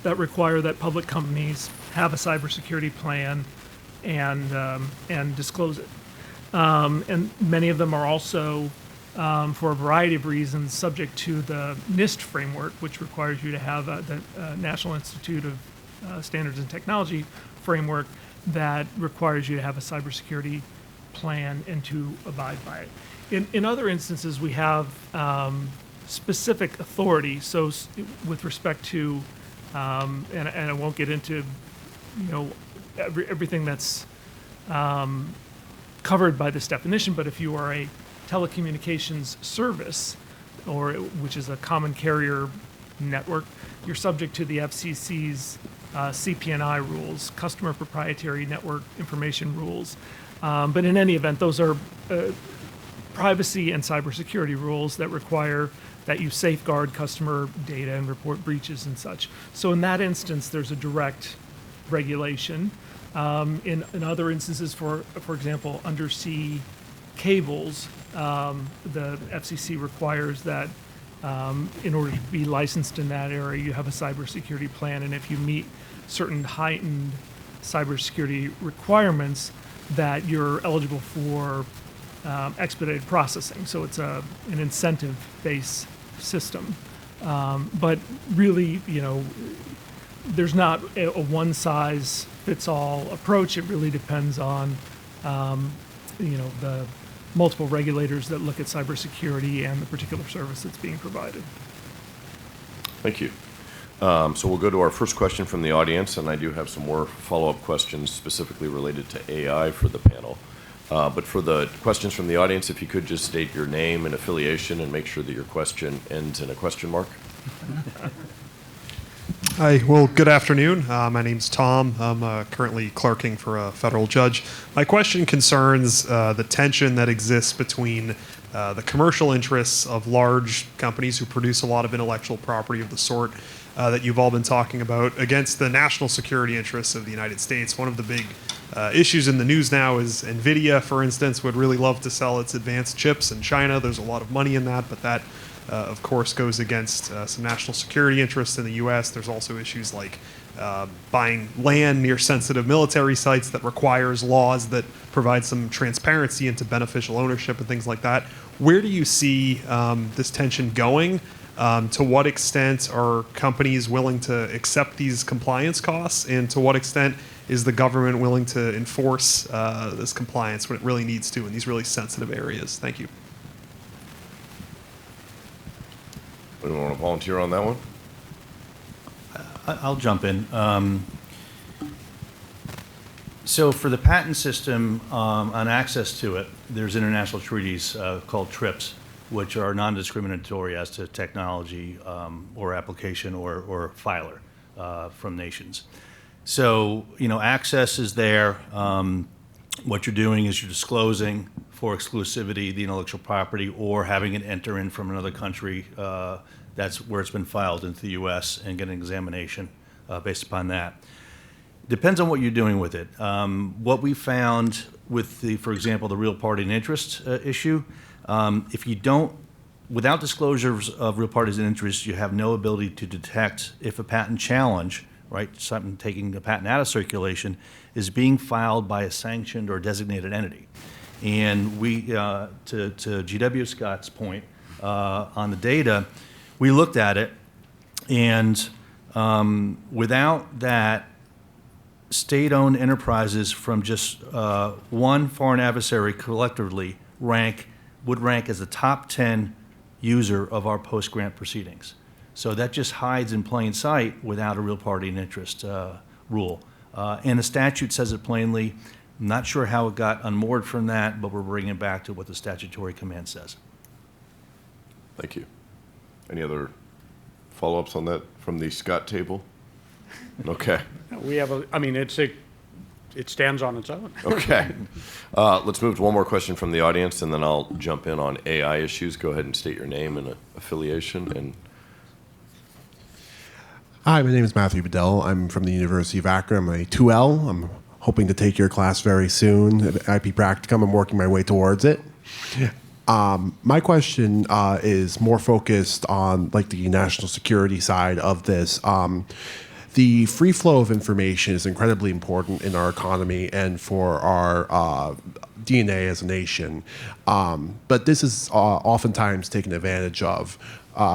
that require that public companies have a cybersecurity plan and disclose it. And many of them are also, for a variety of reasons, subject to the NIST framework, which requires you to have the National Institute of Standards and Technology framework that requires you to have a cybersecurity plan and to abide by it. In other instances, we have specific authority. So with respect to, and I won't get into, everything that's covered by this definition, but if you are a telecommunications service, which is a common carrier network, you're subject to the FCC's CP&I rules, Customer Proprietary Network Information Rules. But in any event, those are privacy and cybersecurity rules that require that you safeguard customer data and report breaches and such. So in that instance, there's a direct regulation. In other instances, for example, undersea cables, the FCC requires that in order to be licensed in that area, you have a cybersecurity plan, and if you meet certain heightened cybersecurity requirements, that you're eligible for expedited processing. So it's an incentive-based system. But really, there's not a one-size-fits-all approach. It really depends on, the multiple regulators that look at cybersecurity and the particular service that's being provided.
Thank you. So we'll go to our first question from the audience, and I do have some more follow-up questions specifically related to AI for the panel. But for the questions from the audience, if you could just state your name and affiliation and make sure that your question ends in a question mark.
Hi, well, good afternoon. My name's Tom. I'm currently clerking for a federal judge. My question concerns the tension that exists between the commercial interests of large companies who produce a lot of intellectual property of the sort that you've all been talking about against the national security interests of the United States. One of the big issues in the news now is NVIDIA, for instance, would really love to sell its advanced chips in China. There's a lot of money in that, but that of course, goes against some national security interests in the U.S. There's also issues like buying land near sensitive military sites that requires laws that provide some transparency into beneficial ownership and things like that. Where do you see this tension going? To what extent are companies willing to accept these compliance costs? And to what extent is the government willing to enforce this compliance when it really needs to in these really sensitive areas? Thank you.
Anyone want to volunteer on that one?
I'll jump in. So for the patent system on access to it, there's international treaties called TRIPS, which are non-discriminatory as to technology or application or filer from nations. So, access is there. What you're doing is you're disclosing for exclusivity the intellectual property or having it enter in from another country that's where it's been filed into the U.S. and get an examination based upon that. Depends on what you're doing with it. What we found with for example, the real party and interest issue, if you don't, without disclosures of real parties and interests, you have no ability to detect if a patent challenge, right, something taking the patent out of circulation, is being filed by a sanctioned or designated entity. And we, to GW Scott's point on the data, we looked at it, and without that, state-owned enterprises from just one foreign adversary collectively would rank as the top 10 user of our post-grant proceedings. So that just hides in plain sight without a real party and interest rule. And the statute says it plainly. I'm not sure how it got unmoored from that, but we're bringing it back to what the statutory command says.
Thank you. Any other follow-ups on that from the Scott table? Okay.
We have it stands on its own.
Okay. Let's move to one more question from the audience, and then I'll jump in on AI issues. Go ahead and state your name and affiliation. And
Hi, my name is Matthew Bedell. I'm from the University of Akron. I'm a 2L. I'm hoping to take your class very soon at IP Practicum. I'm working my way towards it. My question is more focused on like the national security side of this. The free flow of information is incredibly important in our economy and for our DNA as a nation. But this is oftentimes taken advantage of.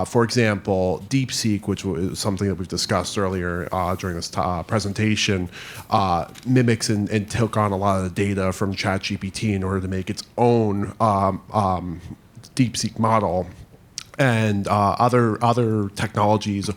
For example, DeepSeek, which was something that we've discussed earlier during this presentation, mimics and took on a lot of the data from ChatGPT in order to make its own DeepSeek model. And other technologies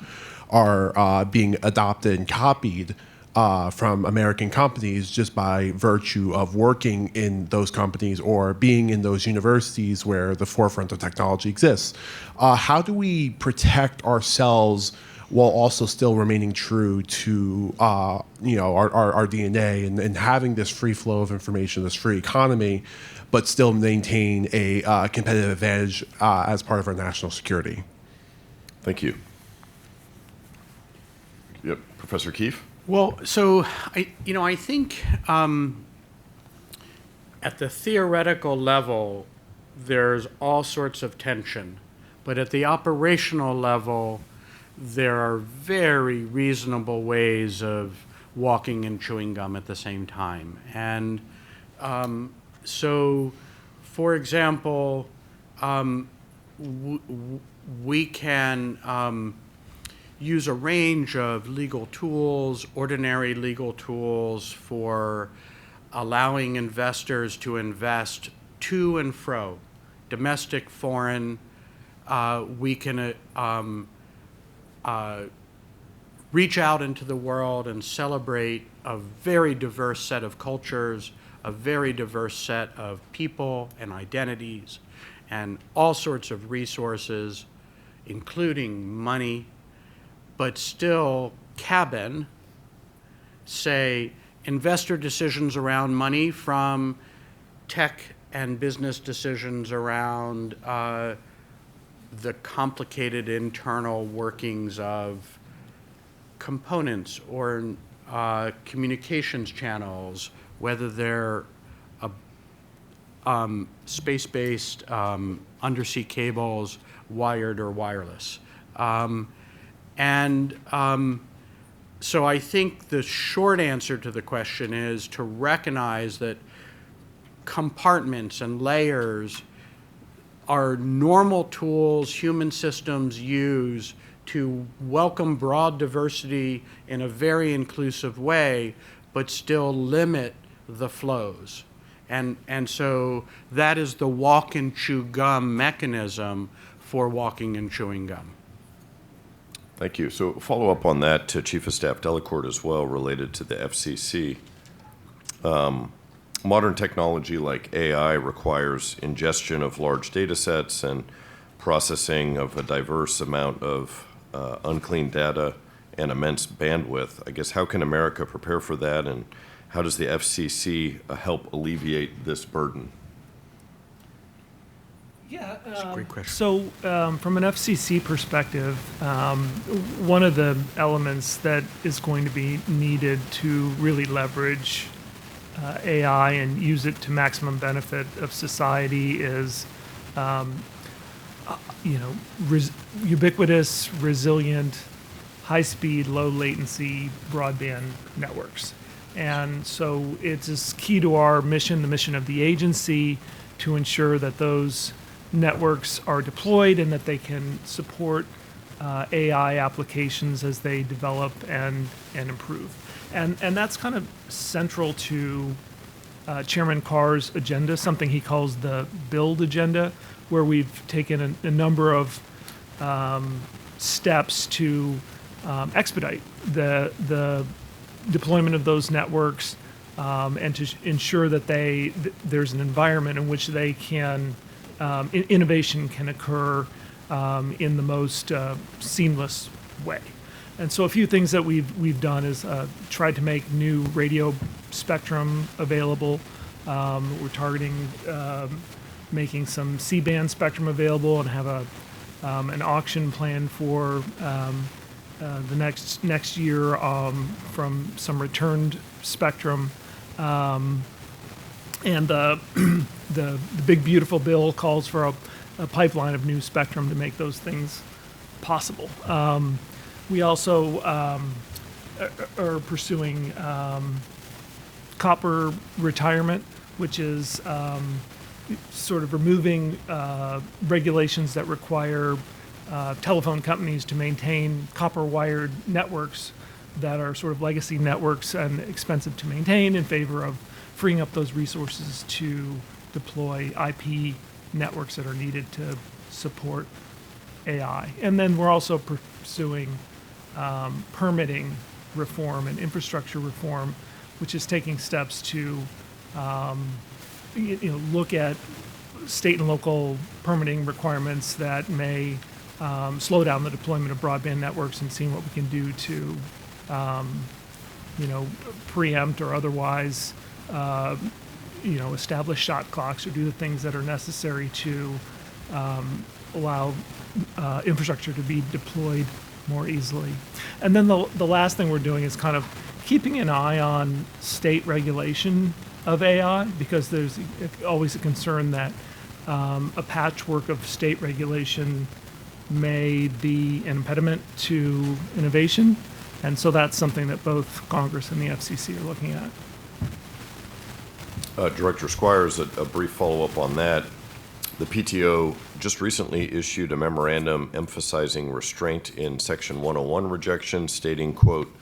are being adopted and copied from American companies just by virtue of working in those companies or being in those universities where the forefront of technology exists. How do we protect ourselves while also still remaining true to our DNA and having this free flow of information, this free economy, but still maintain a competitive advantage as part of our national security?
thank you. Yep, Professor Kieff?
Well, so I think at the theoretical level, there's all sorts of tension, but at the operational level, there are very reasonable ways of walking and chewing gum at the same time. And so, for example, we can use a range of legal tools, ordinary legal tools for allowing investors to invest to and fro, domestic, foreign. We can reach out into the world and celebrate a very diverse set of cultures, a very diverse set of people and identities, and all sorts of resources, including money, but still cabin, say, investor decisions around money from tech and business decisions around the complicated internal workings of components or communications channels, whether they're space-based undersea cables, wired or wireless. So I think the short answer to the question is to recognize that compartments and layers are normal tools human systems use to welcome broad diversity in a very inclusive way, but still limit the flows. And so that is the walk and chew gum mechanism for walking and chewing gum.
Thank you. So follow up on that to Chief of Staff Delacourt as well, related to the FCC. Modern technology like AI requires ingestion of large data sets and processing of a diverse amount of unclean data and immense bandwidth. I guess, how can America prepare for that, and how does the FCC help alleviate this burden?
Yeah,
That's a great question.
so from an FCC perspective, one of the elements that is going to be needed to really leverage AI and use it to maximum benefit of society is, ubiquitous, resilient, high-speed, low-latency broadband networks. And so it's key to our mission, the mission of the agency, to ensure that those networks are deployed and that they can support AI applications as they develop and improve. And that's kind of central to Chairman Carr's agenda, something he calls the build agenda, where we've taken a number of steps to expedite the deployment of those networks, and to ensure that there's an environment in which they can innovation can occur in the most seamless way. And so a few things that we've done is tried to make new radio spectrum available. We're targeting making some C-band spectrum available and have an auction plan for the next year from some returned spectrum. And the big beautiful bill calls for a pipeline of new spectrum to make those things possible. We also are pursuing copper retirement, which is sort of removing regulations that require telephone companies to maintain copper-wired networks that are sort of legacy networks and expensive to maintain, in favor of freeing up those resources to deploy IP networks that are needed to support AI. And then we're also pursuing permitting reform and infrastructure reform, which is taking steps to look at state and local permitting requirements that may slow down the deployment of broadband networks, and seeing what we can do to preempt or otherwise establish shot clocks or do the things that are necessary to allow infrastructure to be deployed more easily. And then the last thing we're doing is kind of keeping an eye on state regulation of AI, because there's always a concern that a patchwork of state regulation may be an impediment to innovation. And so that's something that both Congress and the FCC are looking at.
Director Squires, a brief follow-up on that. The PTO just recently issued a memorandum emphasizing restraint in Section 101 rejection, stating, quote,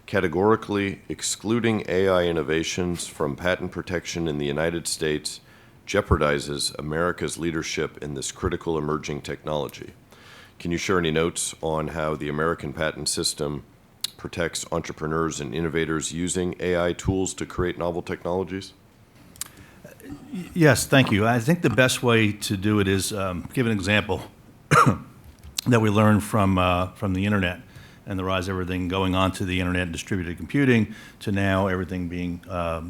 categorically excluding AI innovations from patent protection in the United States jeopardizes America's leadership in this critical emerging technology. Can you share any notes on how the American patent system protects entrepreneurs and innovators using AI tools to create novel technologies?
Yes, thank you. I think the best way to do it is give an example that we learned from the internet and the rise of everything going on to the internet and distributed computing to now everything being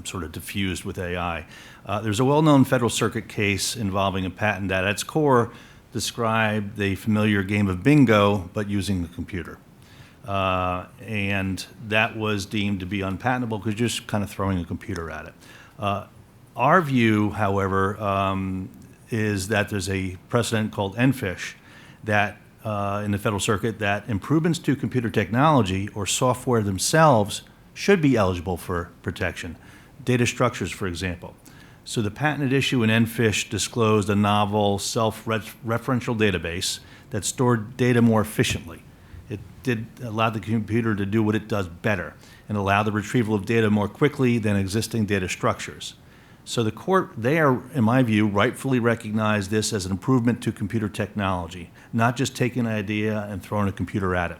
sort of diffused with AI. There's a well-known Federal Circuit case involving a patent that at its core described the familiar game of bingo, but using the computer. And that was deemed to be unpatentable because you're just kind of throwing a computer at it. Our view, however, is that there's a precedent called NFISH that in the Federal Circuit that improvements to computer technology or software themselves should be eligible for protection. Data structures, for example. So the patent issue in NFISH disclosed a novel self-referential database that stored data more efficiently. It did allow the computer to do what it does better and allow the retrieval of data more quickly than existing data structures. So the court there, in my view, rightfully recognized this as an improvement to computer technology, not just taking an idea and throwing a computer at it.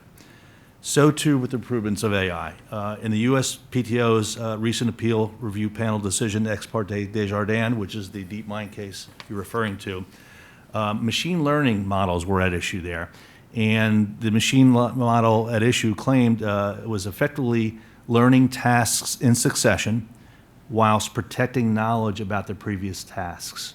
So too with the improvements of AI. In the U.S. PTO's recent appeal review panel decision, Ex parte Desjardins, which is the DeepMind case you're referring to, machine learning models were at issue there. And the machine model at issue claimed it was effectively learning tasks in succession whilst protecting knowledge about the previous tasks.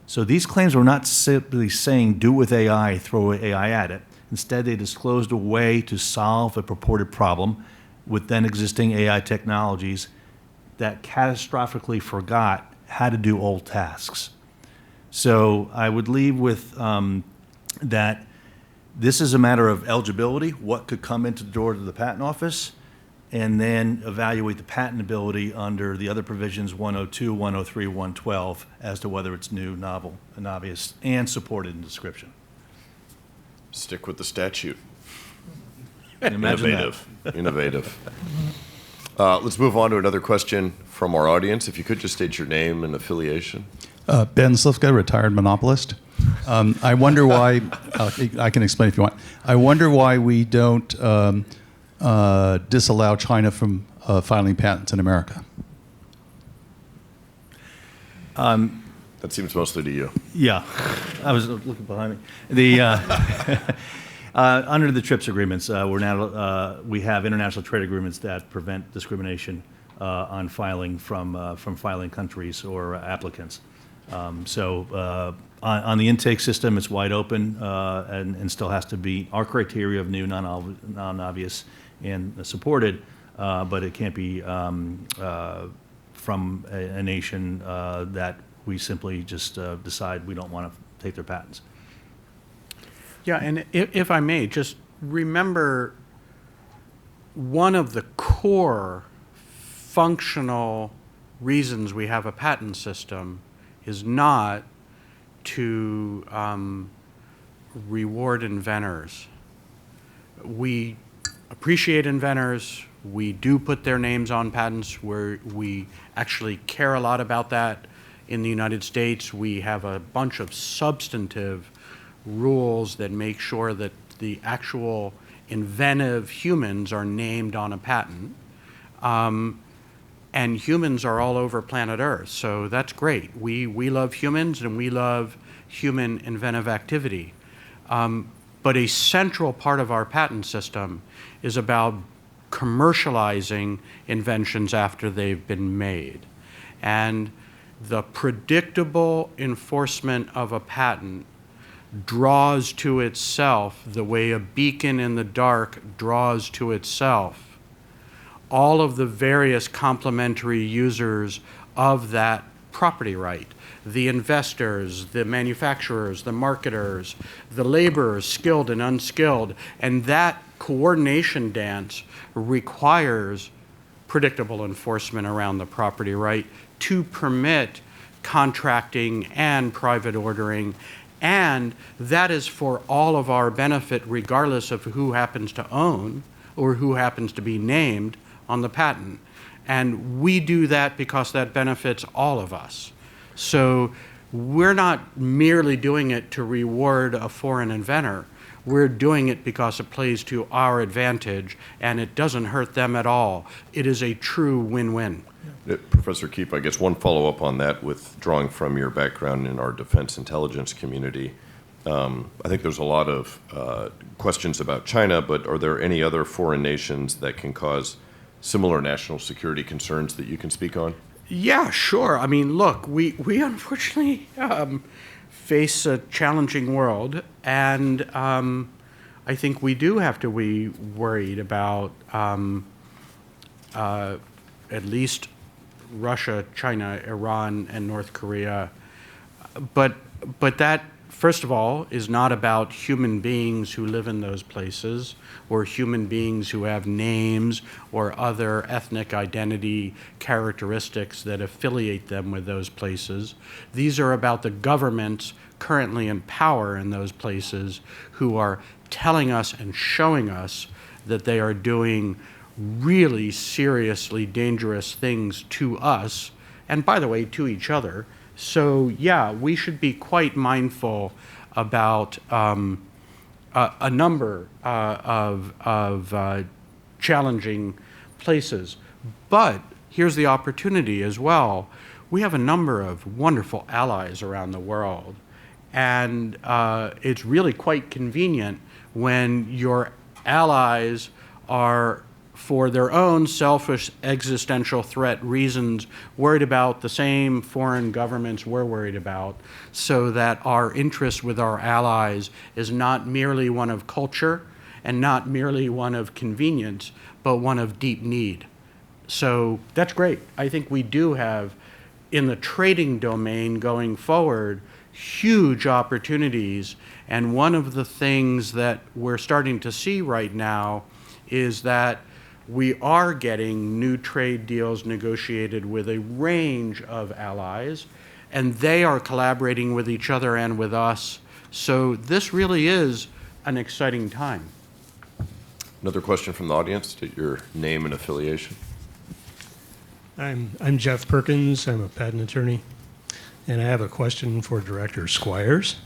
So these claims were not simply saying do with AI, throw AI at it. Instead, they disclosed a way to solve a purported problem with then existing AI technologies that catastrophically forgot how to do old tasks. So I would leave with that this is a matter of eligibility, what could come into the door to the patent office, and then evaluate the patentability under the other provisions 102, 103, 112 as to whether it's new, novel, and obvious, and supported in description.
Stick with the statute.
Imagine
Innovative. Innovative. Let's move on to another question from our audience. If you could just state your name and affiliation.
Ben Slifka, retired monopolist. I wonder why, I can explain if you want. I wonder why we don't disallow China from of filing patents in America?
That seems mostly to you.
Yeah, I was looking behind me. Under the TRIPS agreements, we have international trade agreements that prevent discrimination on filing from filing countries or applicants. So on the intake system, it's wide open and still has to be our criteria of new, non-obvious, and supported, but it can't be from a nation that we simply just decide we don't want to take their patents.
Yeah, and if I may, just remember one of the core functional reasons we have a patent system is not to reward inventors. We appreciate inventors. We do put their names on patents where we actually care a lot about that. In the United States, we have a bunch of substantive rules that make sure that the actual inventive humans are named on a patent. And humans are all over planet Earth, so that's great. We love humans and we love human inventive activity. But a central part of our patent system is about commercializing inventions after they've been made. And the predictable enforcement of a patent draws to itself the way a beacon in the dark draws to itself all of the various complementary users of that property right. The investors, the manufacturers, the marketers, the laborers, skilled and unskilled, and that coordination dance requires predictable enforcement around the property right to permit contracting and private ordering, and that is for all of our benefit regardless of who happens to own or who happens to be named on the patent. And we do that because that benefits all of us. So we're not merely doing it to reward a foreign inventor. We're doing it because it plays to our advantage and it doesn't hurt them at all. It is a true win-win.
Professor Kieff, I guess one follow-up on that with drawing from your background in our defense intelligence community. I think there's a lot of questions about China, but are there any other foreign nations that can cause similar national security concerns that you can speak on?
Yeah, sure. I mean, look, we unfortunately face a challenging world, and I think we do have to be worried about at least Russia, China, Iran, and North Korea. But that, first of all, is not about human beings who live in those places or human beings who have names or other ethnic identity characteristics that affiliate them with those places. These are about the governments currently in power in those places who are telling us and showing us that they are doing really seriously dangerous things to us, and by the way, to each other. So yeah, we should be quite mindful about a number of challenging places. But here's the opportunity as well. We have a number of wonderful allies around the world, and it's really quite convenient when your allies are, for their own selfish existential threat reasons, worried about the same foreign governments we're worried about, so that our interest with our allies is not merely one of culture and not merely one of convenience, but one of deep need. So that's great. I think we do have, in the trading domain going forward, huge opportunities, and one of the things that we're starting to see right now is that we are getting new trade deals negotiated with a range of allies, and they are collaborating with each other and with us. So this really is an exciting time.
Another question from the audience. State your name and affiliation.
I'm Jeff Perkins. I'm a patent attorney, and I have a question for Director Squires.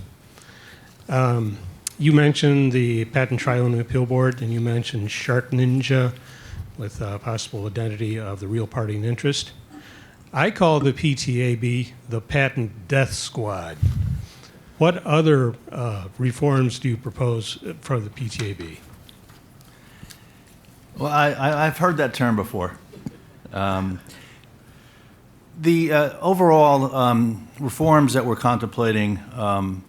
You mentioned the Patent Trial and Appeal Board, and you mentioned Shark Ninja. with possible identity of the real party in interest. I call the PTAB the Patent Death Squad. What other reforms do you propose for the PTAB?
Well, I've heard that term before. The overall reforms that we're contemplating and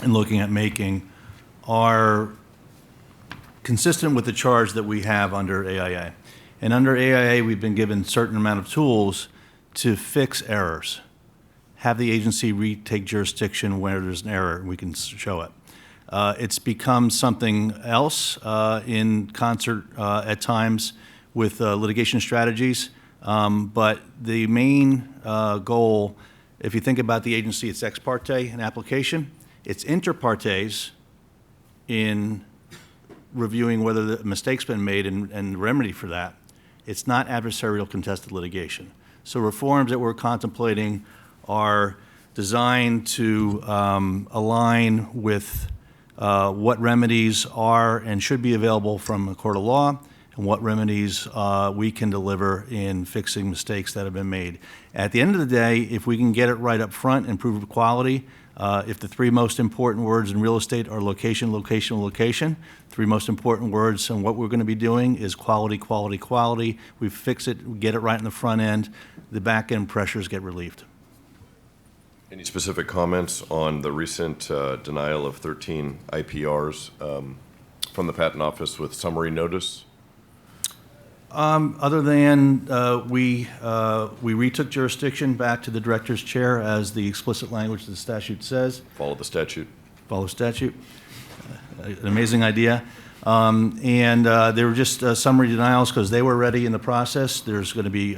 looking at making are consistent with the charge that we have under AIA. And under AIA, we've been given a certain amount of tools to fix errors, have the agency retake jurisdiction where there's an error, and we can show it. It's become something else in concert at times with litigation strategies. But the main goal, if you think about the agency, it's ex parte in application, it's inter partes in reviewing whether the mistake's been made and remedy for that. It's not adversarial contested litigation. So reforms that we're contemplating are designed to align with what remedies are and should be available from a court of law, and what remedies we can deliver in fixing mistakes that have been made. At the end of the day, if we can get it right up front and prove quality, if the three most important words in real estate are location, location, location, three most important words and what we're going to be doing is quality, quality, quality. We fix it, we get it right in the front end, the back end pressures get relieved.
Any specific comments on the recent denial of 13 IPRs from the Patent Office with summary notice?
Other than we retook jurisdiction back to the director's chair as the explicit language of the statute says.
Follow the statute.
Follow statute. An amazing idea. And they were just summary denials because they were ready in the process. There's going to be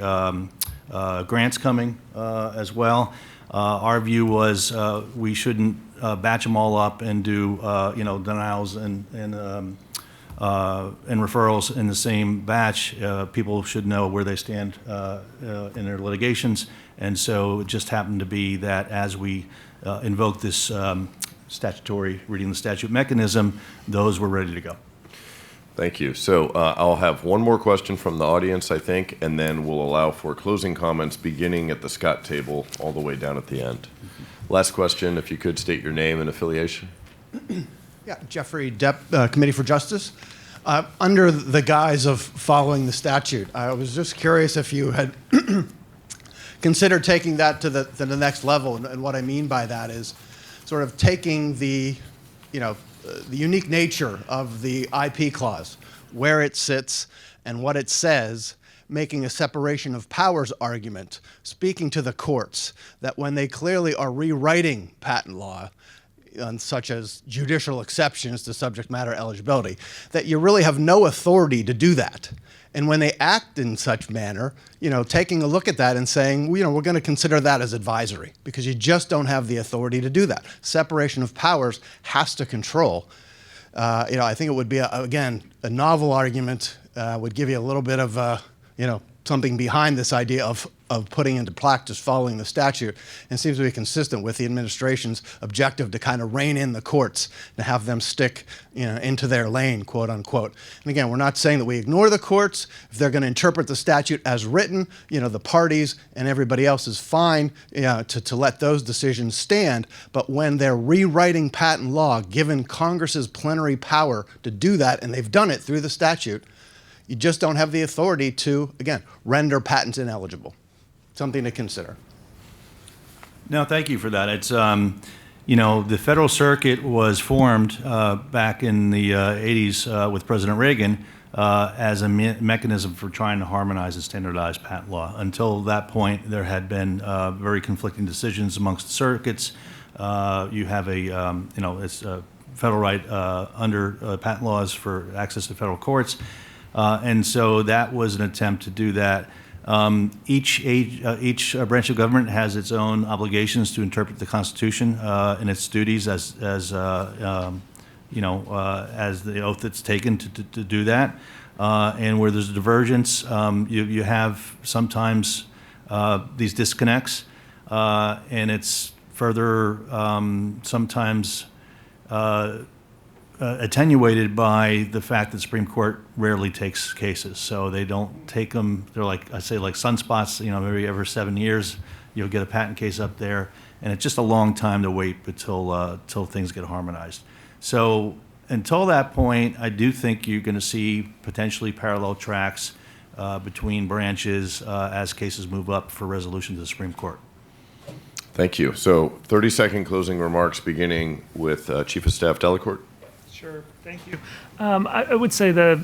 grants coming as well. Our view was we shouldn't batch them all up and do denials and referrals in the same batch. People should know where they stand in their litigations. And so it just happened to be that as we invoked this statutory reading the statute mechanism, those were ready to go.
Thank you. So I'll have one more question from the audience, I think, and then we'll allow for closing comments beginning at the Scott table all the way down at the end. Last question, if you could state your name and affiliation.
Yeah, Jeffrey Depp, Committee for Justice. Under the guise of following the statute, I was just curious if you had considered taking that to the next level. And what I mean by that is sort of taking the unique nature of the IP clause, where it sits and what it says, making a separation of powers argument, speaking to the courts that when they clearly are rewriting patent law, such as judicial exceptions to subject matter eligibility, that you really have no authority to do that. And when they act in such manner, taking a look at that and saying, we're going to consider that as advisory because you just don't have the authority to do that. Separation of powers has to control. I think it would be, again, a novel argument, would give you a little bit of, something behind this idea of putting into practice following the statute, and seems to be consistent with the administration's objective to kind of rein in the courts and have them stick into their lane, quote unquote. And again, we're not saying that we ignore the courts. If they're going to interpret the statute as written, the parties and everybody else is fine to let those decisions stand. But when they're rewriting patent law, given Congress's plenary power to do that, and they've done it through the statute, you just don't have the authority to, again, render patents ineligible. Something to consider.
No, thank you for that. It's, the Federal Circuit was formed back in the 80s with President Reagan as a mechanism for trying to harmonize and standardize patent law. Until that point, there had been very conflicting decisions amongst the circuits. You have it's a federal right under patent laws for access to federal courts. And so that was an attempt to do that. Each branch of government has its own obligations to interpret the Constitution and its duties as the oath that's taken to do that. And where there's a divergence, you have sometimes these disconnects, and it's further sometimes attenuated by the fact that the Supreme Court rarely takes cases. So they don't take them, they're like, I say, like sunspots, maybe every 7 years you'll get a patent case up there, and it's just a long time to wait until things get harmonized. So until that point, I do think you're going to see potentially parallel tracks between branches as cases move up for resolution to the Supreme Court.
Thank you. So 30-second closing remarks beginning with Chief of Staff Delacourt.
Sure, thank you. I would say that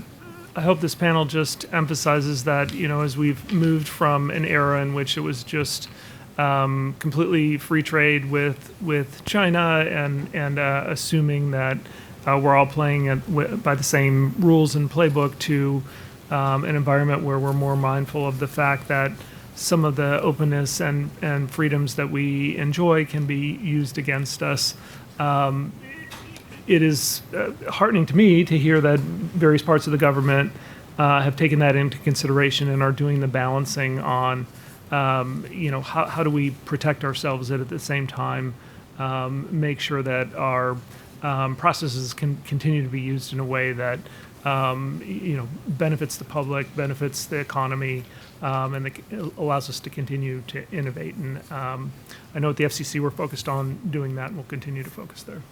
I hope this panel just emphasizes that, as we've moved from an era in which it was just completely free trade with China and assuming that we're all playing by the same rules and playbook to an environment where we're more mindful of the fact that some of the openness and freedoms that we enjoy can be used against us. It is heartening to me to hear that various parts of the government have taken that into consideration and are doing the balancing on, how do we protect ourselves and at the same time make sure that our processes can continue to be used in a way that benefits the public, benefits the economy, and allows us to continue to innovate. And I know at the FCC we're focused on doing that, and we'll continue to focus there.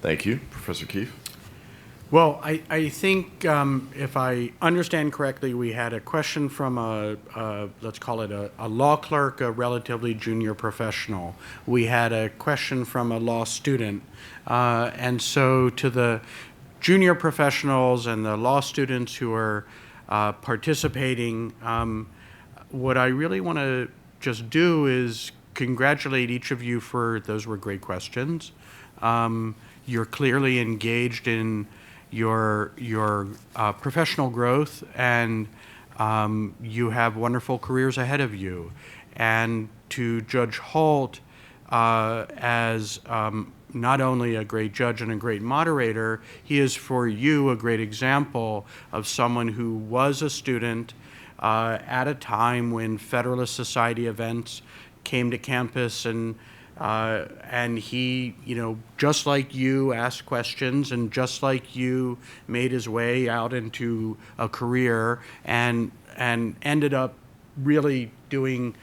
Thank you. Professor Kieff.
Well, I think if I understand correctly, we had a question from let's call it a law clerk, a relatively junior professional. We had a question from a law student. And so to the junior professionals and the law students who are participating, what I really want to just do is congratulate each of you for those were great questions. You're clearly engaged in your professional growth, and you have wonderful careers ahead of you. And to Judge Holte, as not only a great judge and a great moderator, he is for you a great example of someone who was a student at a time when Federalist Society events came to campus, and he, just like you, asked questions, and just like you, made his way out into a career and ended up really doing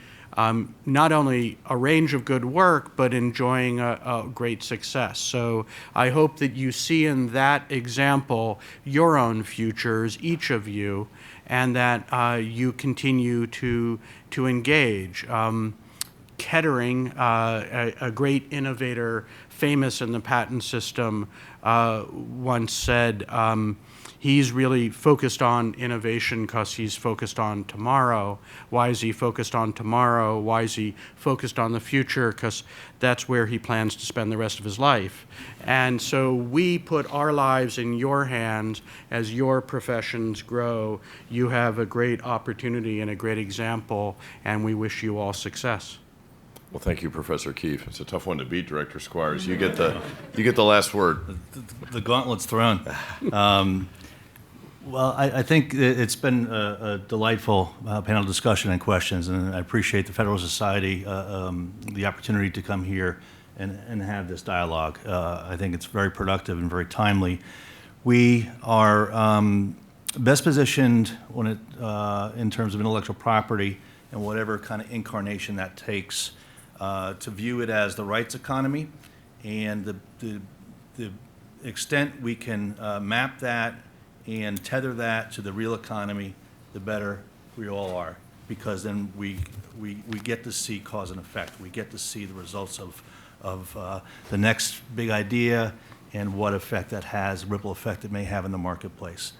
not only a range of good work, but enjoying a great success. So I hope that you see in that example your own futures, each of you, and that you continue to engage. Kettering, a great innovator, famous in the patent system, once said, he's really focused on innovation because he's focused on tomorrow. Why is he focused on tomorrow? Why is he focused on the future? Because that's where he plans to spend the rest of his life. And so we put our lives in your hands as your professions grow. You have a great opportunity and a great example, and we wish you all success.
Well, thank you, Professor Kieff. It's a tough one to beat, Director Squires. You get the last word.
The gauntlet's thrown. Well, I think it's been a delightful panel discussion and questions, and I appreciate the Federalist Society, the opportunity to come here and have this dialogue. I think it's very productive and very timely. We are best positioned when in terms of intellectual property and whatever kind of incarnation that takes to view it as the rights economy, and the extent we can map that and tether that to the real economy, the better we all are, because then we get to see cause and effect. We get to see the results of the next big idea and what effect that has, ripple effect it may have in the marketplace.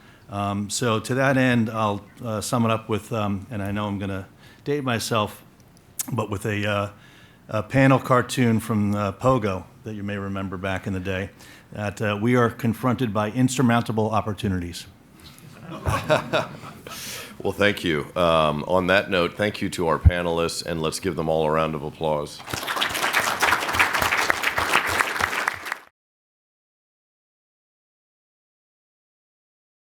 So to that end, I'll sum it up with, and I know I'm going to date myself, but with a panel cartoon from Pogo that you may remember back in the day, that we are confronted by insurmountable opportunities.
Well, thank you. On that note, thank you to our panelists, and let's give them all a round of applause.